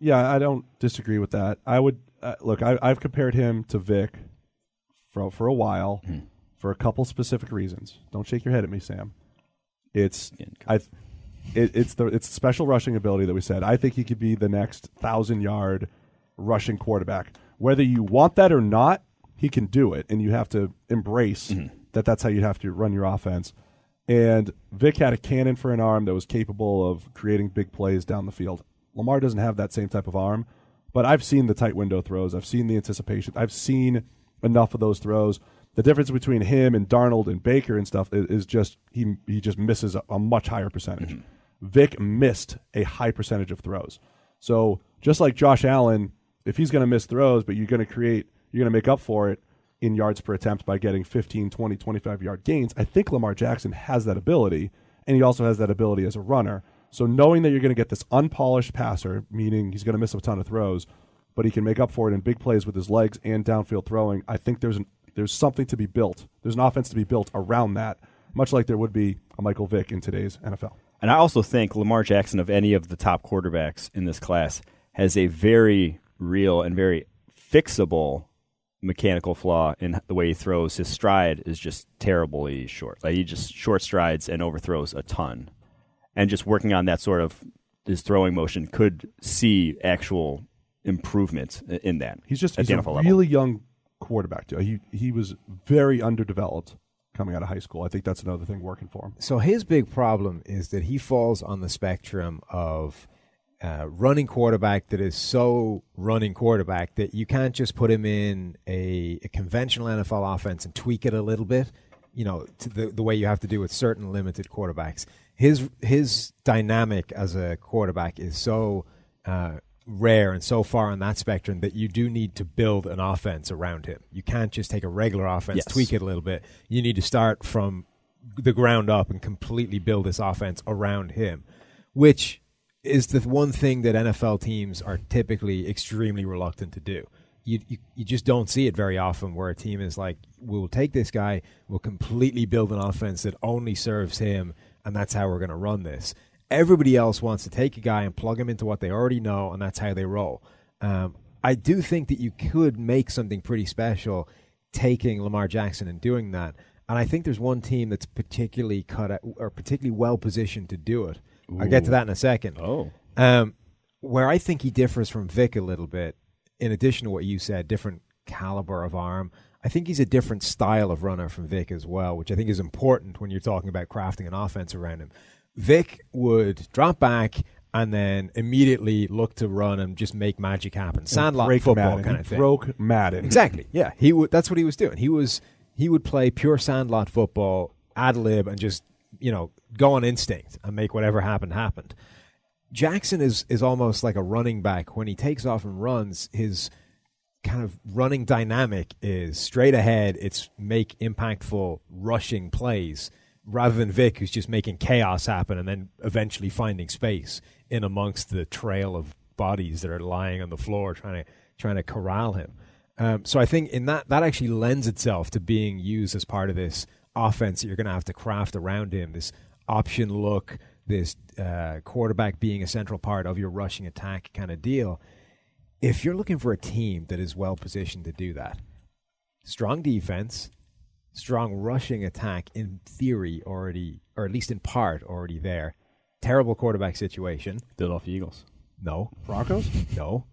B: disagree with that. I would look. I've compared him to Vic for a while for a couple specific reasons. Don't shake your head at me, Sam. It's the special rushing ability that we said. I think he could be the next 1,000-yard rushing quarterback. Whether you want that or not, he can do it, and you have to embrace that. That's how you have to run your offense. And Vic had a cannon for an arm that was capable of creating big plays down the field. Lamar doesn't have that same type of arm, but I've seen the tight window throws. I've seen the anticipation. I've seen enough of those throws. The difference between him and Darnold and Baker and stuff is just he just misses a much higher percentage. Vic missed a high percentage of throws. So just like Josh Allen, if he's going to miss throws, but you're going to make up for it in yards per attempt by getting 15, 20, 25-yard gains, I think Lamar Jackson has that ability, and he also has that ability as a runner. So knowing that you're going to get this unpolished passer, meaning he's going to miss a ton of throws, but he can make up for it in big plays with his legs and downfield throwing, I think there's something to be built. There's an offense to be built around that, much like there would be a Michael Vick in today's NFL.
A: And I also think Lamar Jackson, of any of the top quarterbacks in this class, has a very real and very fixable mechanical flaw in the way he throws. His stride is just terribly short. Like, he just short strides and overthrows a ton. And just working on that sort of his throwing motion could see actual improvement in that.
B: He's a really young quarterback, too. He was very underdeveloped coming out of high school. I think that's another thing working for him.
C: So his big problem is that he falls on the spectrum of running quarterback that is so running quarterback that you can't just put him in a conventional NFL offense and tweak it a little bit, to the way you have to do with certain limited quarterbacks. His dynamic as a quarterback is so rare and so far on that spectrum that you do need to build an offense around him. You can't just take a regular offense, tweak it a little bit. You need to start from the ground up and completely build this offense around him, which is the one thing that NFL teams are typically extremely reluctant to do. You just don't see it very often where a team is like, we'll take this guy, we'll completely build an offense that only serves him, and that's how we're going to run this. Everybody else wants to take a guy and plug him into what they already know, and that's how they roll. I do think that you could make something pretty special taking Lamar Jackson and doing that. And I think there's one team that's particularly particularly well positioned to do it. Ooh. I'll get to that in a second. Where I think he differs from Vic a little bit, in addition to what you said, different caliber of arm, I think he's a different style of runner from Vic as well, which I think is important when you're talking about crafting an offense around him. Vic would drop back and then immediately look to run and just make magic happen. Sandlot football kind of thing.
B: Broke Madden.
C: Exactly. Yeah, that's what he was doing. He would play pure Sandlot football, ad lib, and just go on instinct and make whatever happened. Jackson is almost like a running back. When he takes off and runs, his kind of running dynamic is straight ahead. It's make impactful rushing plays rather than Vic, who's just making chaos happen and then eventually finding space in amongst the trail of bodies that are lying on the floor trying to corral him. So I think in that actually lends itself to being used as part of this offense that you're going to have to craft around him, this option look, this quarterback being a central part of your rushing attack kind of deal. If you're looking for a team that is well positioned to do that, strong defense, strong rushing attack in theory already, or at least in part already there. Terrible quarterback situation.
A: Philadelphia Eagles.
C: No.
B: Broncos?
C: No.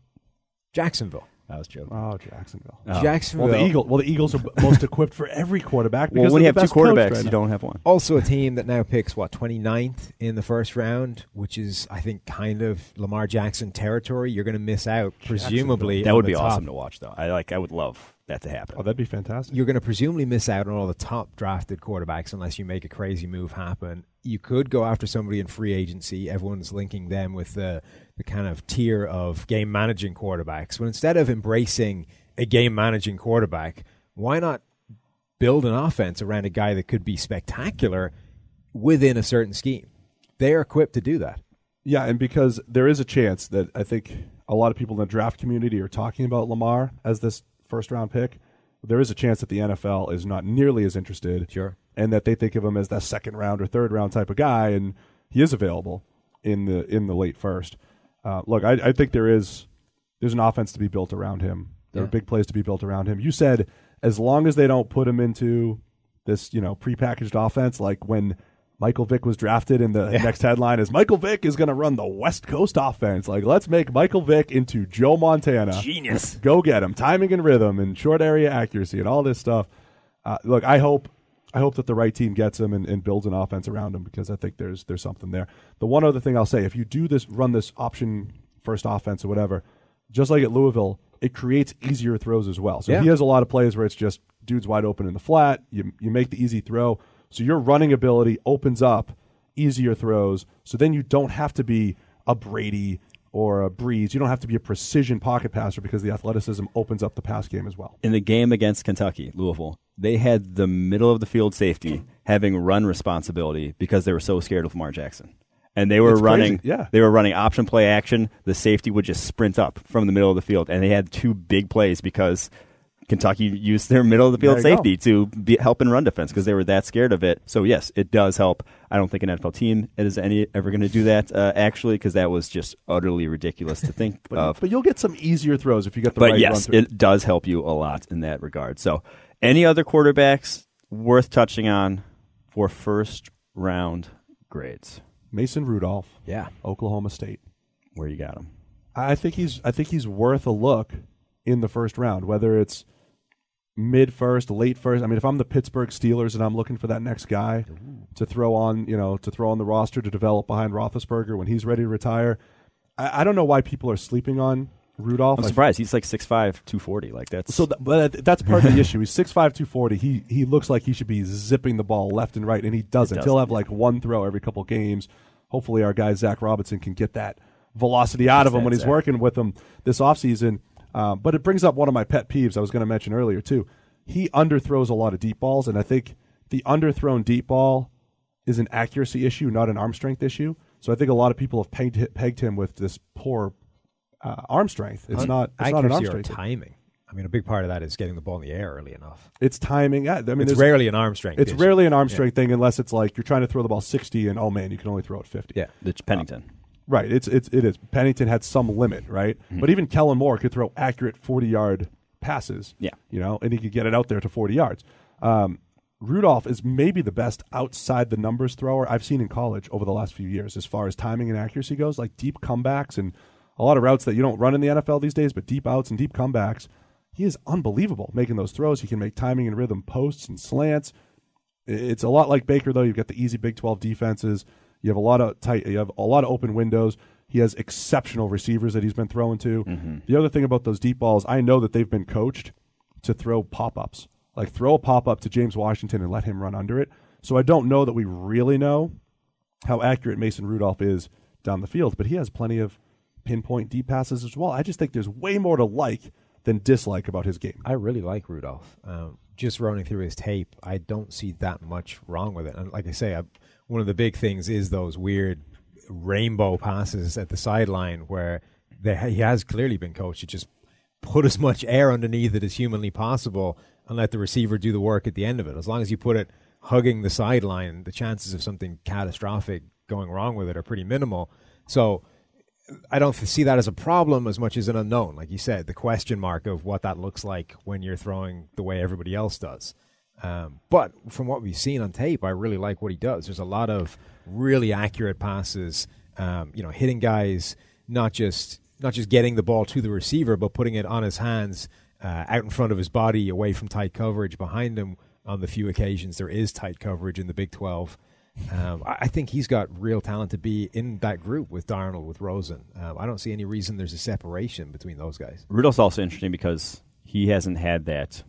C: Jacksonville.
A: That was joking.
B: Oh, Jacksonville.
C: Jacksonville.
B: Well, the Eagles are most equipped for every quarterback because
A: when you have
B: they're
A: two
B: the best coach
A: quarterbacks,
B: right
A: you
B: now.
A: don't have one.
C: Also a team that now picks, 29th in the first round, which is, I think, kind of Lamar Jackson territory. You're going to miss out, presumably.
A: That would
C: on
A: be
C: the top.
A: awesome to watch, though. I would love that to happen.
B: Oh, that'd be fantastic.
C: You're going to presumably miss out on all the top drafted quarterbacks unless you make a crazy move happen. You could go after somebody in free agency. Everyone's linking them with the kind of tier of game managing quarterbacks. But instead of embracing a game managing quarterback, why not build an offense around a guy that could be spectacular within a certain scheme? They're equipped to do that.
B: Yeah, and because there is a chance that I think a lot of people in the draft community are talking about Lamar as this first-round pick, there is a chance that the NFL is not nearly as interested.
C: Sure.
B: And that they think of him as that second-round or third-round type of guy, and he is available in the late first. Look, I think there's an offense to be built around him. There are big plays to be built around him. You said as long as they don't put him into this, prepackaged offense, like when Michael Vick was drafted, and the next headline is Michael Vick is going to run the West Coast offense. Like, let's make Michael Vick into Joe Montana.
A: Genius.
B: Go get him. Timing and rhythm and short area accuracy and all this stuff. Look, I hope that the right team gets him and builds an offense around him, because I think there's something there. The one other thing I'll say, if you do this, run this option first offense or whatever, just like at Louisville, it creates easier throws as well. So he has a lot of plays where it's just dude's wide open in the flat. You make the easy throw. So your running ability opens up easier throws. So then you don't have to be a Brady or a Breeze. You don't have to be a precision pocket passer, because the athleticism opens up the pass game as well.
A: In the game against Kentucky, Louisville, they had the middle of the field safety having run responsibility because they were so scared of Lamar Jackson. And they were running option play action. The safety would just sprint up from the middle of the field, and they had two big plays because Kentucky used their middle of the field safety to help in run defense because they were that scared of it. So yes, it does help. I don't think an NFL team is ever going to do that actually, because that was just utterly ridiculous to think of.
B: But you'll get some easier throws if you get the right run. But
A: yes, it does help you a lot in that regard. So any other quarterbacks worth touching on for first round grades?
B: Mason Rudolph, Oklahoma State.
A: Where you got him?
B: I think he's worth a look in the first round, whether it's mid first, late first. I mean, if I'm the Pittsburgh Steelers and I'm looking for that next guy to throw on the roster to develop behind Roethlisberger when he's ready to retire, I don't know why people are sleeping on Rudolph.
A: I'm surprised. He's like 6'5", 240. Like that's
B: but that's part of the issue. He's 6'5", 240. He looks like he should be zipping the ball left and right, and he doesn't. He'll have like one throw every couple games. Hopefully our guy Zach Robinson can get that velocity out of him when he's working with him this offseason. But it brings up one of my pet peeves I was going to mention earlier too. He underthrows a lot of deep balls, and I think the underthrown deep ball is an accuracy issue, not an arm strength issue. So I think a lot of people have pegged him with this poor arm strength. It's not an arm strength.
C: Or timing. I mean, a big part of that is getting the ball in the air early enough.
B: It's timing. I mean,
C: it's rarely an arm strength.
B: It's rarely an arm strength thing, unless it's like you're trying to throw the ball 60 and, oh man, you can only throw it 50.
A: Yeah, it's Pennington.
B: Right. It is. Pennington had some limit, right? Mm-hmm. But even Kellen Moore could throw accurate 40-yard passes.
A: Yeah.
B: And he could get it out there to 40 yards. Rudolph is maybe the best outside the numbers thrower I've seen in college over the last few years, as far as timing and accuracy goes, like deep comebacks and a lot of routes that you don't run in the NFL these days, but deep outs and deep comebacks. He is unbelievable making those throws. He can make timing and rhythm posts and slants. It's a lot like Baker, though. You've got the easy Big 12 defenses. You have a lot of open windows. He has exceptional receivers that he's been throwing to.
A: Mm-hmm.
B: The other thing about those deep balls, I know that they've been coached to throw pop-ups. Like throw a pop-up to James Washington and let him run under it. So I don't know that we really know how accurate Mason Rudolph is down the field, but he has plenty of pinpoint deep passes as well. I just think there's way more to like than dislike about his game.
C: I really like Rudolph. Just running through his tape, I don't see that much wrong with it. And like I say, one of the big things is those weird rainbow passes at the sideline where he has clearly been coached to just put as much air underneath it as humanly possible and let the receiver do the work at the end of it. As long as you put it hugging the sideline, the chances of something catastrophic going wrong with it are pretty minimal. So I don't see that as a problem as much as an unknown. Like you said, the question mark of what that looks like when you're throwing the way everybody else does. But from what we've seen on tape, I really like what he does. There's a lot of really accurate passes, hitting guys, not just getting the ball to the receiver, but putting it on his hands, out in front of his body, away from tight coverage behind him on the few occasions there is tight coverage in the Big 12. I think he's got real talent to be in that group with Darnold, with Rosen. I don't see any reason there's a separation between those guys.
A: Rudolph's also interesting because he hasn't had that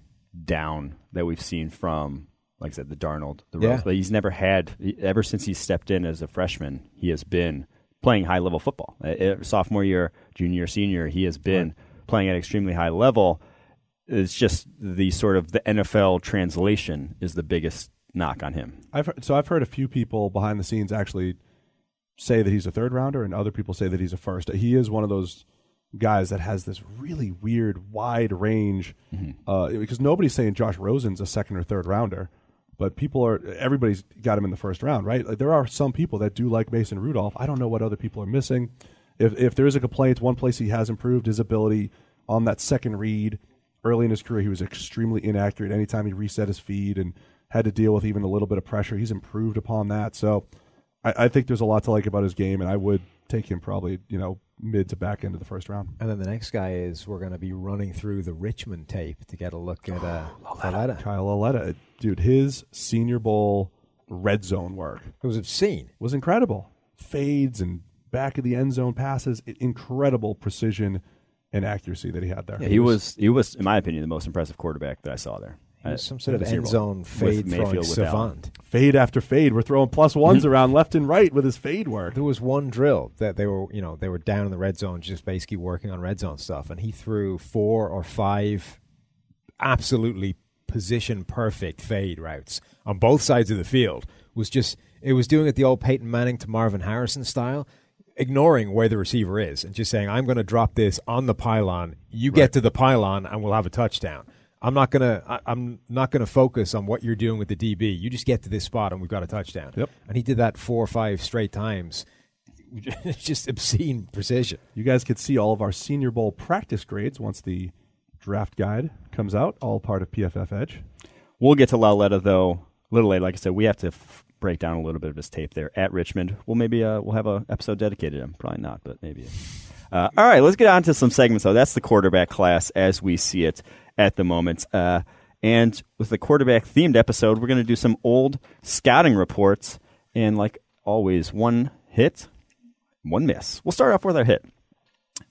A: down that we've seen from, like I said, the Darnold, the Rosen. But he's never had, ever since he stepped in as a freshman, he has been playing high-level football. Sophomore year, junior, senior, he has been playing at extremely high level. It's just the sort of the NFL translation is the biggest knock on him.
B: I've heard a few people behind the scenes actually say that he's a third rounder, and other people say that he's a first. He is one of those guys that has this really weird wide range, because nobody's saying Josh Rosen's a second or third rounder, but everybody's got him in the first round, right? Like, there are some people that do like Mason Rudolph. I don't know what other people are missing. If there is a complaint, one place he has improved his ability on that second read. Early in his career, he was extremely inaccurate anytime he reset his feed and had to deal with even a little bit of pressure. He's improved upon that. So I think there's a lot to like about his game, and I would take him probably, mid to back end of the first round.
C: And then the next guy is we're going to be running through the Richmond tape to get a look at Lauletta.
B: Kyle Lauletta. Dude, his Senior Bowl red zone work.
C: It was obscene.
B: Was incredible. Fades and back of the end zone passes. Incredible precision and accuracy that he had there.
A: Yeah, he was, in my opinion, the most impressive quarterback that I saw there.
C: He was some sort of end zone fade throwing savant.
B: Fade after fade. We're throwing +1s around left and right with his fade work.
C: There was one drill that they were down in the red zone, just basically working on red zone stuff, and he threw 4 or 5 absolutely position perfect fade routes on both sides of the field. It was doing it the old Peyton Manning to Marvin Harrison style, ignoring where the receiver is and just saying, I'm going to drop this on the pylon. You get to the pylon and we'll have a touchdown. I'm not gonna focus on what you're doing with the DB. You just get to this spot and we've got a touchdown.
B: Yep.
C: And he did that 4 or 5 straight times. It's just obscene precision.
B: You guys could see all of our Senior Bowl practice grades once the draft guide comes out, all part of PFF Edge.
A: We'll get to Lauletta, though, a little late. Like I said, we have to break down a little bit of his tape there at Richmond. We'll have an episode dedicated to him. Probably not, but maybe. All right, let's get on to some segments, though. That's the quarterback class as we see it at the moment. And with the quarterback-themed episode, we're going to do some old scouting reports. And like always, one hit, one miss. We'll start off with our hit.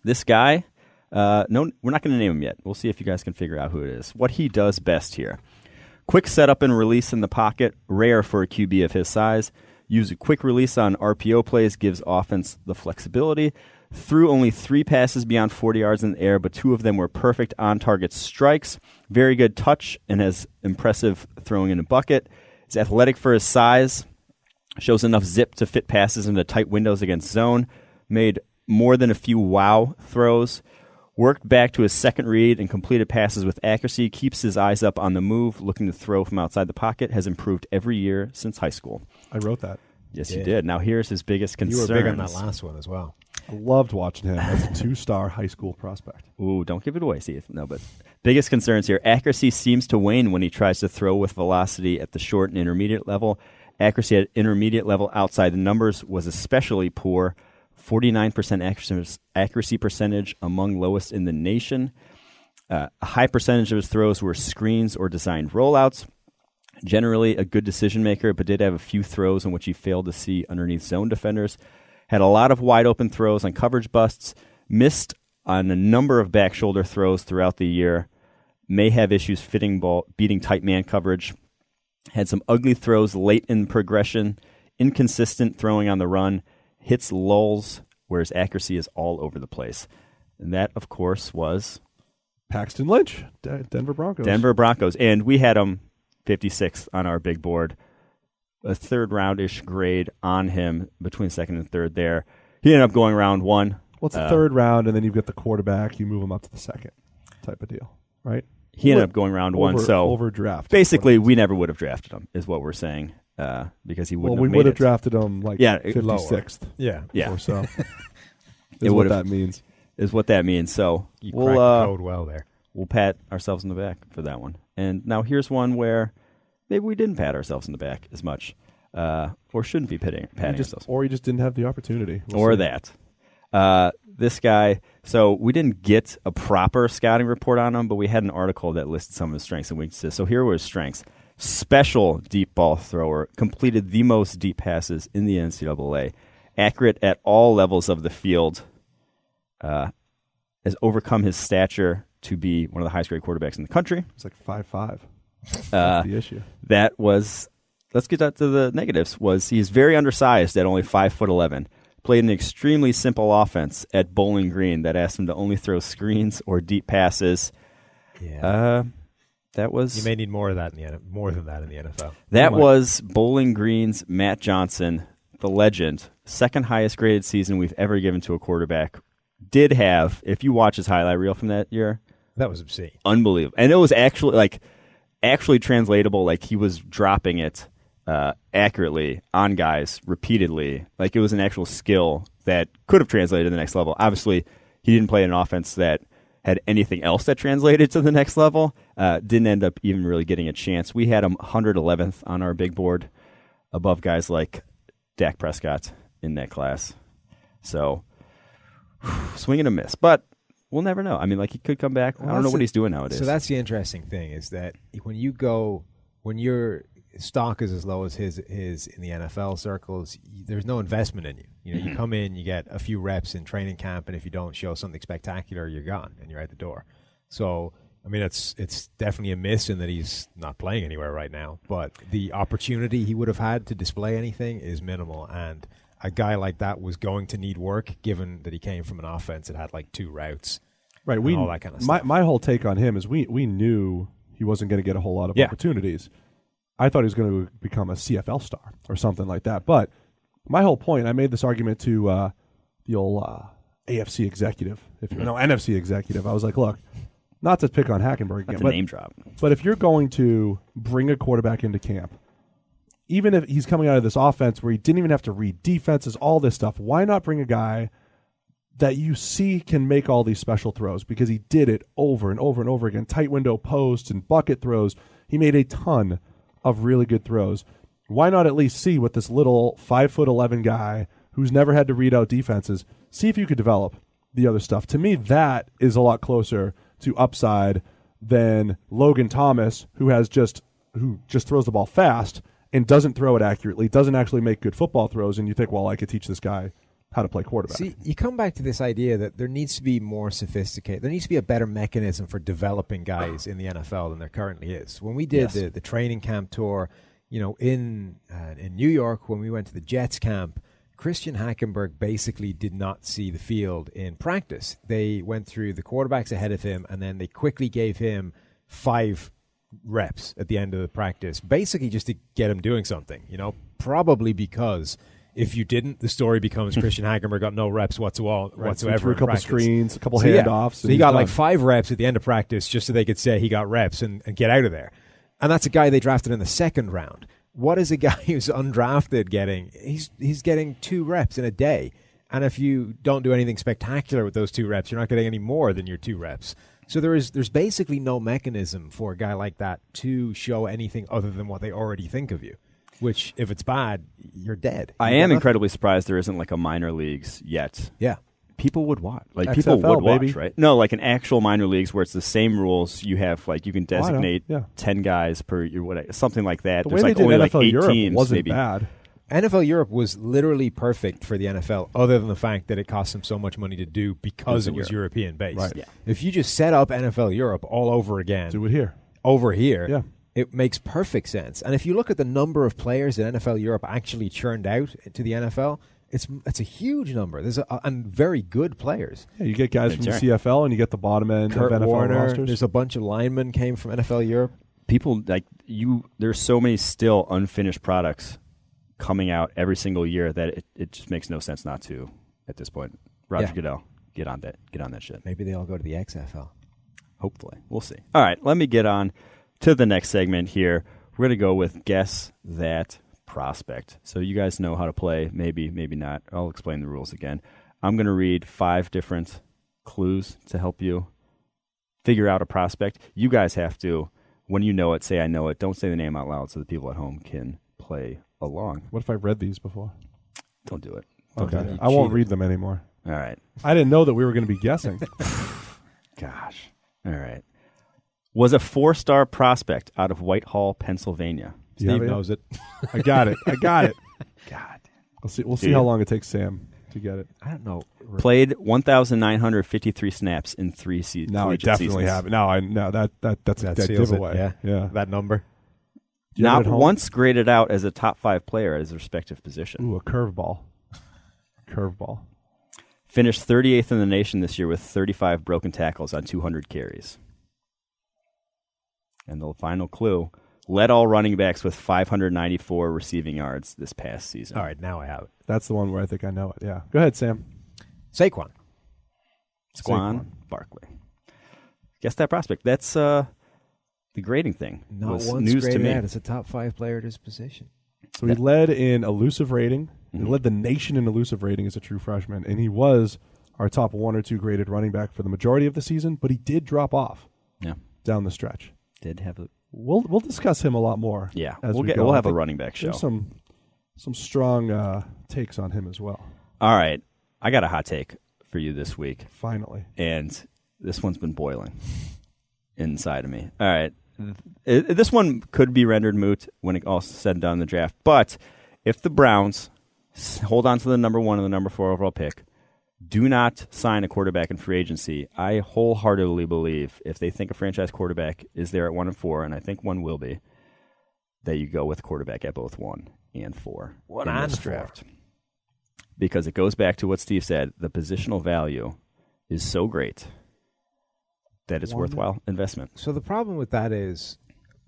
A: This guy, we're not going to name him yet. We'll see if you guys can figure out who it is. What he does best here. Quick setup and release in the pocket, rare for a QB of his size. Use a quick release on RPO plays, gives offense the flexibility. Threw only 3 passes beyond 40 yards in the air, but 2 of them were perfect on-target strikes. Very good touch and has impressive throwing in a bucket. Is athletic for his size. Shows enough zip to fit passes into tight windows against zone. Made more than a few wow throws. Worked back to his second read and completed passes with accuracy. Keeps his eyes up on the move, looking to throw from outside the pocket. Has improved every year since high school.
B: I wrote that.
A: Yes, you did. Now here's his biggest concerns.
C: You were big on that last one as well.
B: I loved watching him as a 2-star high school prospect.
A: Ooh, don't give it away, Steve. No, but biggest concerns here. Accuracy seems to wane when he tries to throw with velocity at the short and intermediate level. Accuracy at intermediate level outside the numbers was especially poor. 49% accuracy percentage, among lowest in the nation. A high percentage of his throws were screens or designed rollouts. Generally a good decision maker, but did have a few throws in which he failed to see underneath zone defenders. Had a lot of wide open throws on coverage busts. Missed on a number of back shoulder throws throughout the year. May have issues beating tight man coverage. Had some ugly throws late in progression. Inconsistent throwing on the run. Hits lulls, where his accuracy is all over the place. And that, of course, was
B: Paxton Lynch, Denver Broncos.
A: Denver Broncos. And we had him 56th on our big board. A third-round-ish grade on him between second and third there. He ended up going round 1.
B: Well, it's the third round, and then you've got the quarterback. You move him up to the second type of deal, right?
A: He ended up going round 1. So
B: overdraft.
A: Basically, we never would have drafted him, is what we're saying, because he wouldn't have made it.
B: We would have drafted him like 56th.
A: Yeah.
B: Or so. Is what that means.
A: Is what that means. So
C: you cracked the code well there.
A: We'll pat ourselves in the back for that one. And now here's one where maybe we didn't pat ourselves in the back as much, or shouldn't be patting ourselves.
B: Or you just didn't have the opportunity.
A: Or that. This guy, so we didn't get a proper scouting report on him, but we had an article that listed some of his strengths and weaknesses. So here were his strengths. Special deep ball thrower, completed the most deep passes in the NCAA, accurate at all levels of the field, has overcome his stature to be one of the highest grade quarterbacks in the country.
B: It's like 5'5". That's the issue.
A: That was, let's get to the negatives, was he's very undersized at only 5'11". Played an extremely simple offense at Bowling Green that asked him to only throw screens or deep passes.
C: Yeah.
A: That was...
C: You may need more than that in the NFL.
A: That was Bowling Green's Matt Johnson, the legend, second highest graded season we've ever given to a quarterback. Did have, if you watch his highlight reel from that year...
C: That was obscene.
A: Unbelievable. And it was actually translatable, like he was dropping it accurately on guys repeatedly. Like it was an actual skill that could have translated to the next level. Obviously, he didn't play in an offense that had anything else that translated to the next level. Didn't end up even really getting a chance. We had him 111th on our big board, above guys like Dak Prescott in that class. So, swing and a miss. But we'll never know. I mean, like he could come back. I don't know what he's doing nowadays.
C: So that's the interesting thing is that when your stock is as low as his in the NFL circles, there's no investment in you. You know, you come in, you get a few reps in training camp, and if you don't show something spectacular, you're gone and you're out the door. So, I mean, it's definitely a miss in that he's not playing anywhere right now. But the opportunity he would have had to display anything is minimal, and a guy like that was going to need work, given that he came from an offense that had like 2 routes,
B: right?
C: All that kind of stuff.
B: My whole take on him is we knew he wasn't going to get a whole lot of opportunities. I thought he was going to become a CFL star or something like that. But my whole point, I made this argument to the old AFC executive, NFC executive. I was like, look, not to pick on Hackenberg again,
A: but name drop.
B: But if you're going to bring a quarterback into camp, even if he's coming out of this offense where he didn't even have to read defenses, all this stuff, why not bring a guy that you see can make all these special throws? Because he did it over and over and over again. Tight window posts and bucket throws. He made a ton of really good throws. Why not at least see what this little 5'11" guy who's never had to read out defenses, see if you could develop the other stuff. To me, that is a lot closer to upside than Logan Thomas, who just throws the ball fast and doesn't throw it accurately, doesn't actually make good football throws, and you think, well, I could teach this guy how to play quarterback.
C: See, you come back to this idea that there needs to be more sophisticated. There needs to be a better mechanism for developing guys in the NFL than there currently is. When we did the training camp tour, in New York, when we went to the Jets camp, Christian Hackenberg basically did not see the field in practice. They went through the quarterbacks ahead of him, and then they quickly gave him 5 reps at the end of the practice, basically just to get him doing something, probably because if you didn't, the story becomes Christian Hackenberg got no reps whatsoever.
B: So he threw a couple screens, a couple handoffs.
C: Yeah. So he got like 5 reps at the end of practice just so they could say he got reps and get out of there. And that's a guy they drafted in the 2nd round. What is a guy who's undrafted getting? He's getting 2 reps in a day. And if you don't do anything spectacular with those 2 reps, you're not getting any more than your 2 reps. So there's basically no mechanism for a guy like that to show anything other than what they already think of you. Which, if it's bad, you're dead.
A: I am incredibly surprised there isn't like a minor leagues yet.
C: Yeah.
A: people would watch. Like
B: XFL,
A: people would watch,
B: baby.
A: right? No, like in actual minor leagues where it's the same rules. You have like you can
B: I know.
A: designate
B: Yeah.
A: 10 guys per year, whatever, something like that.
B: The
A: There's
B: way
A: like
B: they did
A: only
B: NFL
A: like 8
B: Europe
A: teams,
B: wasn't
A: maybe.
B: bad.
C: NFL Europe was literally perfect for the NFL, other than the fact that it cost them so much money to do because it was European based.
B: Right.
A: Yeah.
C: If you just set up NFL Europe all over again,
B: Do it here.
C: over here,
B: Yeah.
C: it makes perfect sense. And if you look at the number of players that NFL Europe actually churned out to the NFL, it's a huge number. There's and very good players.
B: Yeah, you get guys from the
A: That's right.
B: CFL and you get the bottom end
C: Kurt
B: of NFL
C: Warner,
B: rosters.
C: there's a bunch of linemen came from NFL Europe.
A: People like you. There's so many still unfinished products coming out every single year that it just makes no sense not to at this point. Roger
C: Yeah.
A: Goodell, get on that shit.
C: Maybe they all go to the XFL.
A: Hopefully. We'll see. All right, let me get on to the next segment here. We're going to go with Guess That Prospect. So you guys know how to play, maybe not. I'll explain the rules again. I'm going to read 5 different clues to help you figure out a prospect. You guys have to, when you know it, say I know it. Don't say the name out loud so the people at home can play along.
B: What if I read these before?
A: Don't do it.
B: Okay. I won't read them anymore.
A: All right.
B: I didn't know that we were going to be guessing.
A: Gosh. All right. Was a 4-star prospect out of Whitehall, Pennsylvania.
B: Do you have
C: Steve
B: it?
C: knows it.
B: I got it.
A: God.
B: We'll see how long it takes Sam to get it.
C: I don't know.
A: Played 1,953 snaps in 3 seasons.
B: Now I definitely have it. That's a
C: That
B: dead
C: seals it,
B: giveaway.
C: yeah. That number.
B: Do you have it
A: Not
B: at home?
A: once graded out as a top 5 player at his respective position.
B: Ooh, a curveball. Curveball.
A: Finished 38th in the nation this year with 35 broken tackles on 200 carries. And the final clue, led all running backs with 594 receiving yards this past season.
C: All right, now I have it.
B: That's the one where I think I know it. Yeah. Go ahead, Sam.
C: Saquon.
A: Saquon Barkley. Guess that prospect. That's the grading thing.
C: Not
A: was
C: once
A: news to
C: graded
A: me.
C: out as a top 5 player at his position.
B: So he led in elusive rating. He led the nation in elusive rating as a true freshman, and he was our top 1 or 2 graded running back for the majority of the season, but he did drop off
A: Yeah.
B: down the stretch.
A: Did have a
B: We'll discuss him a lot more.
A: Yeah.
B: as
A: We'll
B: we go.
A: we'll
B: I
A: have a
B: think
A: running back show.
B: There's some strong takes on him as well.
A: All right. I got a hot take for you this week.
B: Finally.
A: And this one's been boiling inside of me. All right. This one could be rendered moot when it all said and done in the draft. But if the Browns hold on to the number 1 and the number 4 overall pick, do not sign a quarterback in free agency. I wholeheartedly believe if they think a franchise quarterback is there at 1 and 4, and I think one will be, that you go with quarterback at both 1 and 4 in this draft. Because it goes back to what Steve said. The positional value is so great that it's worthwhile investment.
C: So the problem with that is...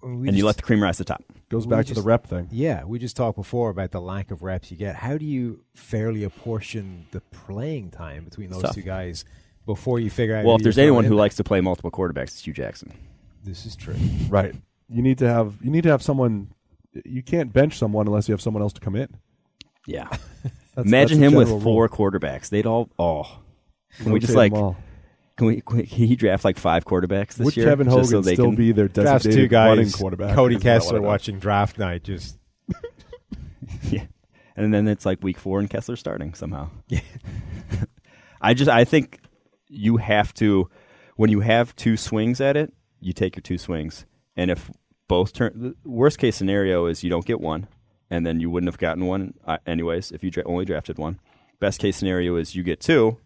A: And you let the cream rise to the top.
B: Goes back to the rep thing.
C: Yeah, we just talked before about the lack of reps you get. How do you fairly apportion the playing time between those
A: Tough.
C: two guys before you figure out...
A: Well,
C: who
A: if there's
C: you're
A: anyone
C: throwing
A: who
C: in
A: likes to play multiple quarterbacks, it's Hugh Jackson.
C: there? This is true.
B: Right. You need to have someone. You can't bench someone unless you have someone else to come in.
A: Yeah.
B: That's
A: Imagine
B: the
A: him with
B: general
A: 4
B: rule.
A: quarterbacks. They'd all... Oh. Can we just
B: Rotate
A: like...
B: them all.
A: Can he draft like 5 quarterbacks this
B: Would
A: year?
B: Kevin
A: just
B: Hogan
A: so they
B: still
A: can,
B: be their
C: Drafts
B: designated
C: 2
B: running
C: guys,
B: quarterback?
C: Cody
B: Is that what
C: Kessler
B: I know?
C: watching draft night. Just
A: Yeah. And then it's like week 4 and Kessler starting somehow. Yeah. I think you have to, when you have 2 swings at it, you take your 2 swings. And if both turn, the worst case scenario is you don't get one, and then you wouldn't have gotten one anyways if you only drafted 1. Best case scenario is you get 2,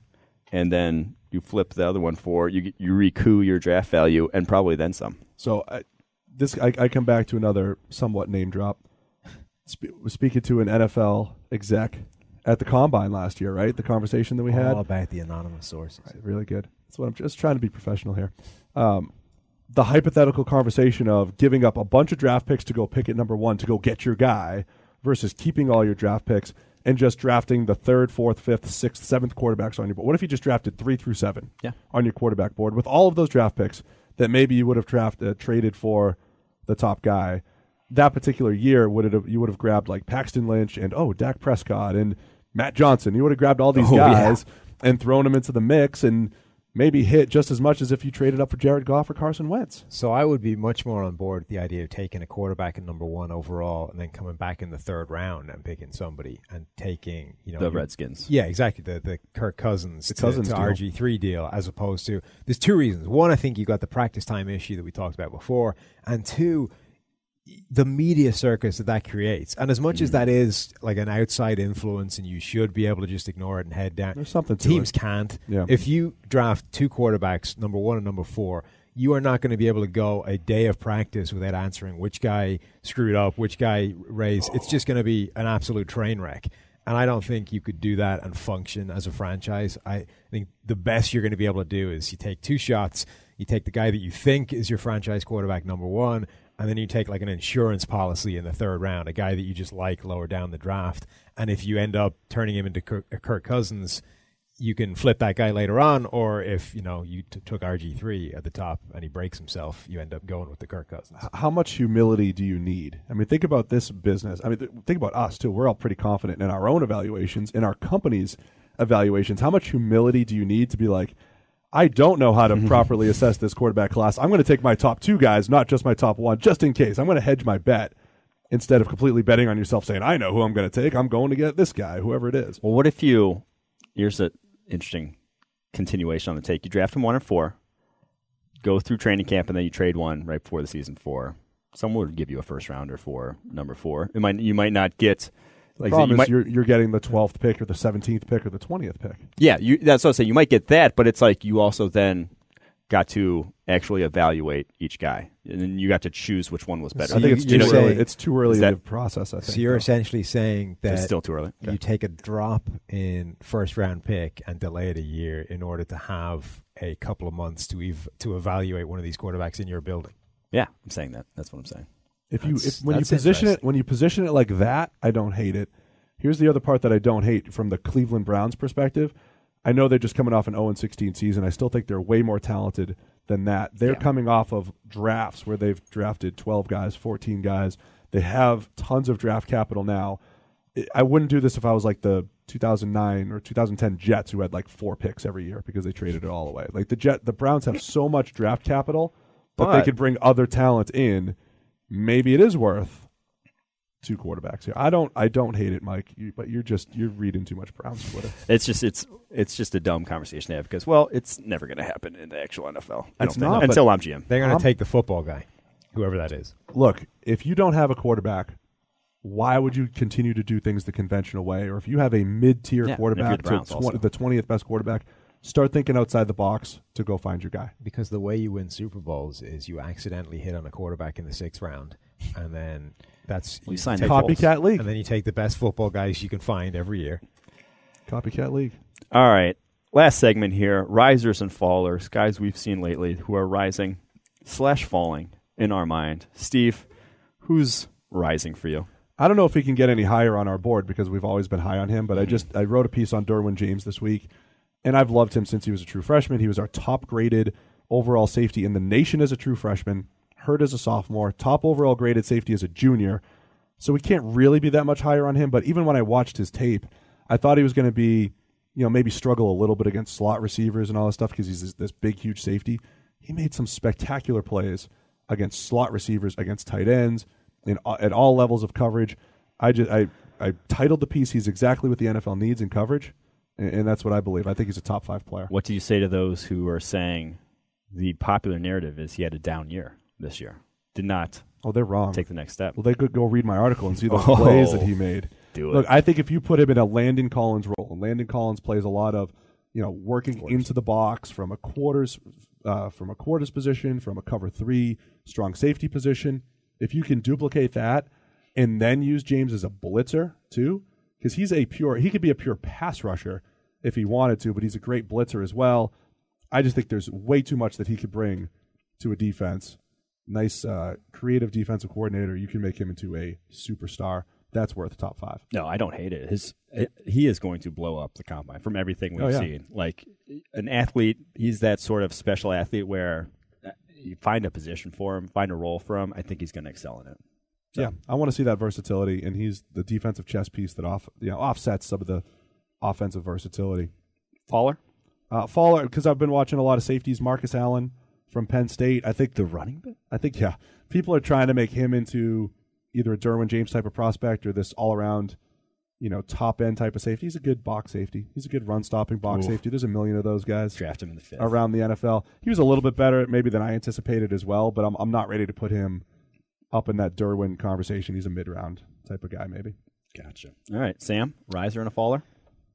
A: and then you flip the other one for, you recoup your draft value and probably then some.
B: So I come back to another somewhat name drop. Speaking to an NFL exec at the Combine last year, right? The conversation that we had.
C: all about the anonymous sources.
B: Right, really good. That's what I'm just trying to be professional here. The hypothetical conversation of giving up a bunch of draft picks to go pick at number 1 to go get your guy versus keeping all your draft picks and just drafting the 3rd, 4th, 5th, 6th, 7th quarterbacks on your board. What if you just drafted 3 through 7 on your quarterback board with all of those draft picks that maybe you would have traded for the top guy? That particular year, you would have grabbed like Paxton Lynch and Dak Prescott and Matt Johnson. You would have grabbed all these guys and thrown them into the mix and maybe hit just as much as if you traded up for Jared Goff or Carson Wentz.
C: So I would be much more on board with the idea of taking a quarterback at number 1 overall and then coming back in the 3rd round and picking somebody and taking,
A: the Redskins.
C: Yeah, exactly. The Kirk Cousins,
B: Cousins
C: to
B: deal.
C: RG3 deal, as opposed to, there's 2 reasons. 1, I think you got the practice time issue that we talked about before, and 2, the media circus that creates. And as much as that is like an outside influence and you should be able to just ignore it and head down,
B: There's something to
C: teams
B: it.
C: can't.
B: Yeah.
C: If you draft 2 quarterbacks, number 1 and number 4, you are not going to be able to go a day of practice without answering which guy screwed up, which guy raised. It's just going to be an absolute train wreck. And I don't think you could do that and function as a franchise. I think the best you're going to be able to do is you take 2 shots. You take the guy that you think is your franchise quarterback, number 1, and then you take like an insurance policy in the 3rd round, a guy that you just like lower down the draft. And if you end up turning him into Kirk Cousins, you can flip that guy later on. Or if you took RG3 at the top and he breaks himself, you end up going with the Kirk Cousins.
B: How much humility do you need? I mean, think about this business. I mean, think about us too. We're all pretty confident in our own evaluations, in our company's evaluations. How much humility do you need to be like, I don't know how to properly assess this quarterback class. I'm going to take my top 2 guys, not just my top 1, just in case. I'm going to hedge my bet instead of completely betting on yourself saying, I know who I'm going to take. I'm going to get this guy, whoever it is.
A: Well, what if here's an interesting continuation on the take. You draft him 1 or 4, go through training camp, and then you trade one right before the season for someone would give you a 1st rounder for number 4. You might not get.
B: The problem is you're getting the 12th pick or the 17th pick or the 20th pick.
A: Yeah, that's what I'm saying. You might get that, but it's like you also then got to actually evaluate each guy, and then you got to choose which one was better.
B: I think it's too early. It's too early in the process, I think.
C: So you're essentially saying that
A: it's still too early.
C: You take a drop in 1st round pick and delay it a year in order to have a couple of months to evaluate one of these quarterbacks in your building.
A: Yeah, I'm saying that. That's what I'm saying.
B: When you position it like that, I don't hate it. Here's the other part that I don't hate from the Cleveland Browns perspective. I know they're just coming off an 0-16 season. I still think they're way more talented than that. They're coming off of drafts where they've drafted 12 guys, 14 guys. They have tons of draft capital now. I wouldn't do this if I was like the 2009 or 2010 Jets who had like 4 picks every year because they traded it all away. Like the Browns have so much draft capital that they could bring other talent in. Maybe it is worth 2 quarterbacks here. I don't hate it, Mike. But you're reading too much Browns Twitter.
A: It's just a dumb conversation to have because it's never going to happen in the actual NFL. Until I'm GM.
C: They're going to take the football guy, whoever that is.
B: Look, if you don't have a quarterback, why would you continue to do things the conventional way? Or if you have a mid-tier quarterback, the 20th best quarterback, start thinking outside the box to go find your guy.
C: Because the way you win Super Bowls is you accidentally hit on a quarterback in the 6th round, and then
A: you sign
B: copycat league,
C: and then you take the best football guys you can find every year.
B: Copycat league.
A: All right, last segment here: risers and fallers, guys we've seen lately who are rising / falling in our mind. Steve, who's rising for you?
B: I don't know if he can get any higher on our board because we've always been high on him, but I wrote a piece on Derwin James this week. And I've loved him since he was a true freshman. He was our top-graded overall safety in the nation as a true freshman, hurt as a sophomore, top overall graded safety as a junior. So we can't really be that much higher on him. But even when I watched his tape, I thought he was going to be, maybe struggle a little bit against slot receivers and all this stuff because he's this big, huge safety. He made some spectacular plays against slot receivers, against tight ends, at all levels of coverage. I titled the piece, "He's exactly what the NFL needs in coverage." And that's what I believe. I think he's a top 5 player.
A: What do you say to those who are saying the popular narrative is he had a down year this year? Did not
B: they're wrong.
A: Take the next step.
B: Well, they could go read my article and see those plays that he made.
A: Do it.
B: Look, I think if you put him in a Landon Collins role, and Landon Collins plays a lot of, working into the box from a quarters position, from a cover 3, strong safety position. If you can duplicate that and then use James as a blitzer too, because he could be a pure pass rusher if he wanted to, but he's a great blitzer as well. I just think there's way too much that he could bring to a defense. Nice creative defensive coordinator. You can make him into a superstar. That's worth top 5.
A: No, I don't hate it. He is going to blow up the combine from everything we've seen. Like an athlete, he's that sort of special athlete where you find a position for him, find a role for him. I think he's going to excel in it. So.
B: Yeah, I want to see that versatility, and he's the defensive chess piece that offsets some of the offensive versatility.
A: Faller?
B: Faller, because I've been watching a lot of safeties. Marcus Allen from Penn State. I think
A: The running back?
B: I think, yeah. People are trying to make him into either a Derwin James type of prospect or this all-around, top-end type of safety. He's a good box safety. He's a good run-stopping box safety. There's a million of those guys.
A: Draft him in the 5th.
B: Around the NFL. He was a little bit better maybe than I anticipated as well, but I'm not ready to put him up in that Derwin conversation. He's a mid-round type of guy maybe.
A: Gotcha. All right, Sam, riser and a faller?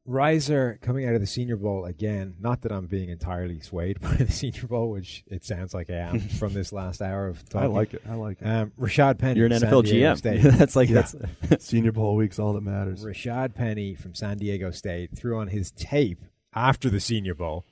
C: Riser coming out of the Senior Bowl again. Not that I'm being entirely swayed by the Senior Bowl, which it sounds like I am from this last hour of talking.
B: I like it.
C: Rashad Penny.
A: You're an
C: from
A: NFL
C: San Diego
A: GM.
C: State.
A: that's
B: Senior Bowl week's all that matters.
C: Rashad Penny from San Diego State threw on his tape after the Senior Bowl.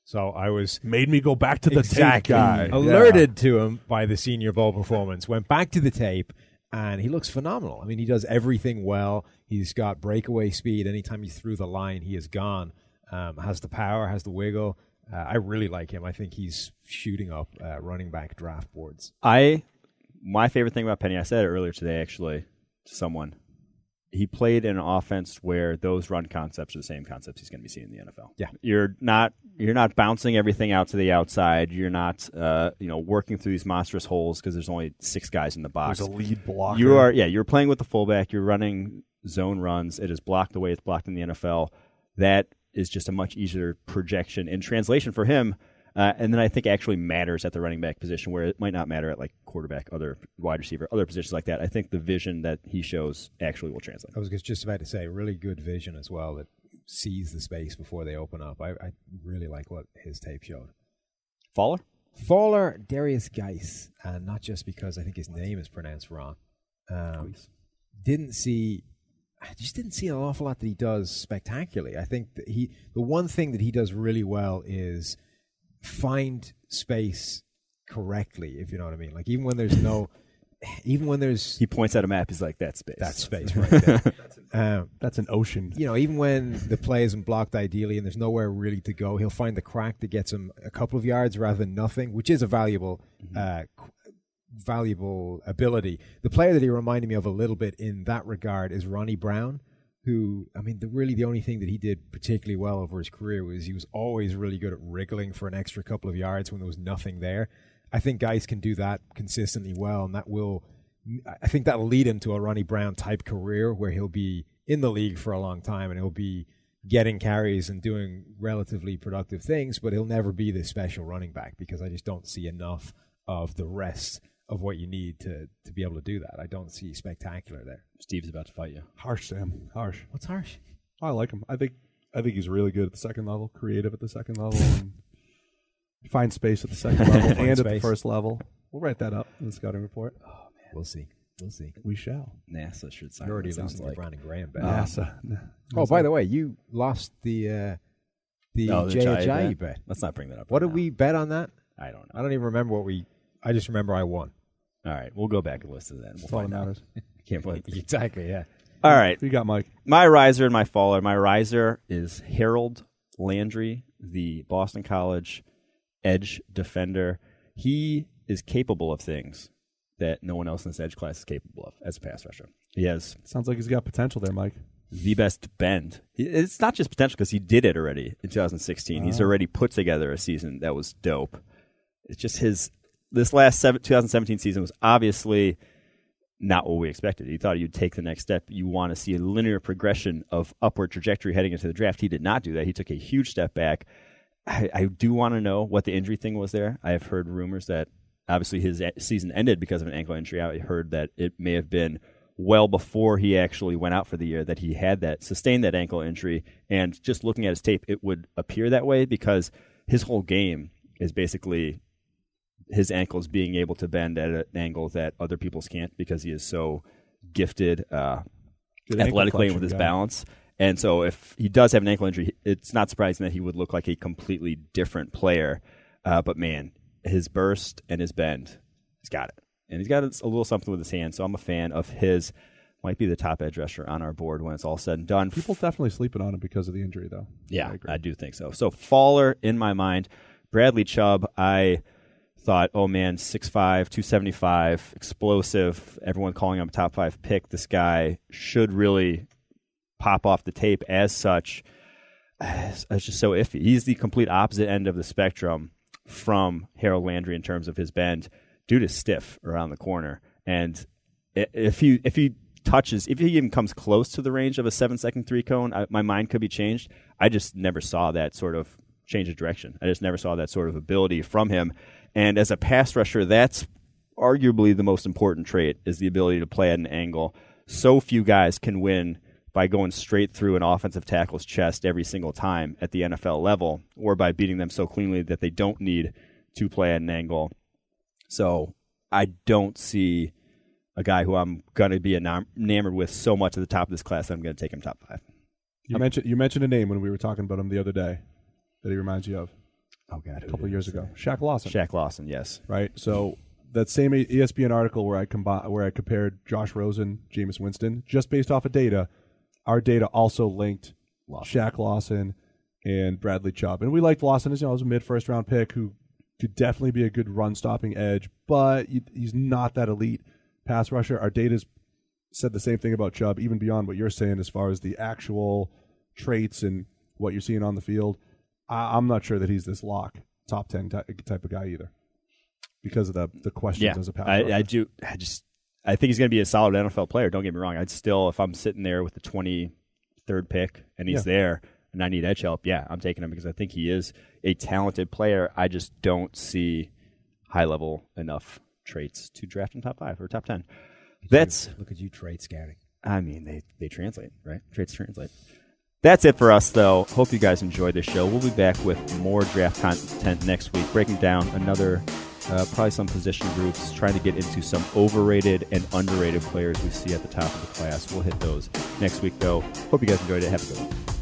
C: So I was
B: Made me go back to the tape guy.
C: alerted to him by the Senior Bowl performance. Went back to the tape, and he looks phenomenal. I mean, he does everything well. He's got breakaway speed. Anytime he's through the line, he is gone. Has the power, has the wiggle. I really like him. I think he's shooting up running back draft boards.
A: My favorite thing about Penny, I said it earlier today actually to someone, he played in an offense where those run concepts are the same concepts he's going to be seeing in the NFL.
C: Yeah.
A: You're not bouncing everything out to the outside. You're not working through these monstrous holes because there's only 6 guys in the box.
B: There's a lead blocker.
A: You're playing with the fullback. You're running zone runs. It is blocked the way it's blocked in the NFL. That is just a much easier projection in translation for him. And then I think actually matters at the running back position where it might not matter at like quarterback, other wide receiver, other positions like that. I think the vision that he shows actually will translate.
C: I was just about to say, really good vision as well that sees the space before they open up. I really like what his tape showed.
A: Faller?
C: Darius Geis, and not just because I think his name is pronounced wrong. Didn't see an awful lot that he does spectacularly. I think that the one thing that he does really well is find space correctly, if you know what I mean. Like even when there's
A: He points at a map, he's like, that's space.
C: that space right there.
B: That's an ocean.
C: Even when the play isn't blocked ideally and there's nowhere really to go, he'll find the crack that gets him a couple of yards rather than nothing, which is a valuable ability. The player that he reminded me of a little bit in that regard is Ronnie Brown, who, I mean, the only thing that he did particularly well over his career was he was always really good at wriggling for an extra couple of yards when there was nothing there. I think guys can do that consistently well, and I think that'll lead him to a Ronnie Brown type career where he'll be in the league for a long time and he'll be getting carries and doing relatively productive things, but he'll never be this special running back because I just don't see enough of the rest of what you need to be able to do that. I don't see spectacular there.
A: Steve's about to fight you.
B: Harsh, Sam. Harsh.
C: What's harsh?
B: I like him. I think he's really good at the second level, creative at the second level, and find space at the second level and at the first level. We'll write that up in the scouting report.
C: Oh, man. We'll see.
B: We shall.
A: NASA should sign.
C: You're already
A: it,
C: losing
A: like.
C: your Brandon Graham bet.
B: NASA.
C: Oh, by the way, you lost the Jai bet.
A: Let's not bring that up.
C: What
A: right
C: did
A: now.
C: we bet on that?
A: I don't know.
C: I don't even remember I just remember I won.
A: All right, we'll go back and listen to that.
B: That's all that matters.
A: Can't believe it.
C: Exactly, yeah.
A: All right.
B: Who you got, Mike?
A: My riser and my faller. My riser is Harold Landry, the Boston College edge defender. He is capable of things that no one else in this edge class is capable of as a pass rusher. He has
B: Sounds like he's got potential there, Mike.
A: the best bend. It's not just potential because he did it already in 2016. He's already put together a season that was dope. It's just this last 2017 season was obviously not what we expected. You thought you'd take the next step. You want to see a linear progression of upward trajectory heading into the draft. He did not do that. He took a huge step back. I do want to know what the injury thing was there. I have heard rumors that obviously his season ended because of an ankle injury. I heard that it may have been well before he actually went out for the year that he had sustained that ankle injury. And just looking at his tape, it would appear that way because his whole game is basically his ankles being able to bend at an angle that other people's can't because he is so gifted athletically and with his balance. And so if he does have an ankle injury, it's not surprising that he would look like a completely different player. But, man, his burst and his bend, he's got it. And he's got a little something with his hand, so I'm a fan of his. Might be the top edge rusher on our board when it's all said and done.
B: People definitely sleeping on him because of the injury, though.
A: Yeah, I do think so. So faller in my mind, Bradley Chubb, I thought, oh, man, 6'5", 275, explosive, everyone calling him a top 5 pick. This guy should really pop off the tape as such. it's just so iffy. He's the complete opposite end of the spectrum from Harold Landry in terms of his bend. Dude is stiff around the corner, and if he even comes close to the range of a 7-second 3-cone, my mind could be changed. I just never saw that sort of change of direction. I just never saw that sort of ability from him. And as a pass rusher, that's arguably the most important trait, is the ability to play at an angle. So few guys can win by going straight through an offensive tackle's chest every single time at the NFL level, or by beating them so cleanly that they don't need to play at an angle. So I don't see a guy who I'm going to be enamored with so much at the top of this class that I'm going to take him top 5.
B: You mentioned a name when we were talking about him the other day that he reminds you of.
A: Oh, God.
B: A couple of years ago. Shaq Lawson.
A: Shaq Lawson, yes.
B: Right? So that same ESPN article where I compared Josh Rosen, Jameis Winston, just based off of data, our data also linked Shaq Lawson and Bradley Chubb. And we liked Lawson as, as a mid-first round pick who could definitely be a good run-stopping edge, but he's not that elite pass rusher. Our data's said the same thing about Chubb, even beyond what you're saying as far as the actual traits and what you're seeing on the field. I'm not sure that he's this lock, top 10 type of guy either, because of the questions as a pass rusher.
A: I think he's going to be a solid NFL player. Don't get me wrong. I'd still, if I'm sitting there with the 23rd pick and he's there and I need edge help, I'm taking him because I think he is a talented player. I just don't see high-level enough traits to draft in top 5 or top 10.
C: Look at you trait scouting.
A: I mean, they translate, right? Traits translate. That's it for us, though. Hope you guys enjoyed this show. We'll be back with more draft content next week, breaking down another probably some position groups, trying to get into some overrated and underrated players we see at the top of the class. We'll hit those next week, though. Hope you guys enjoyed it. Have a good one.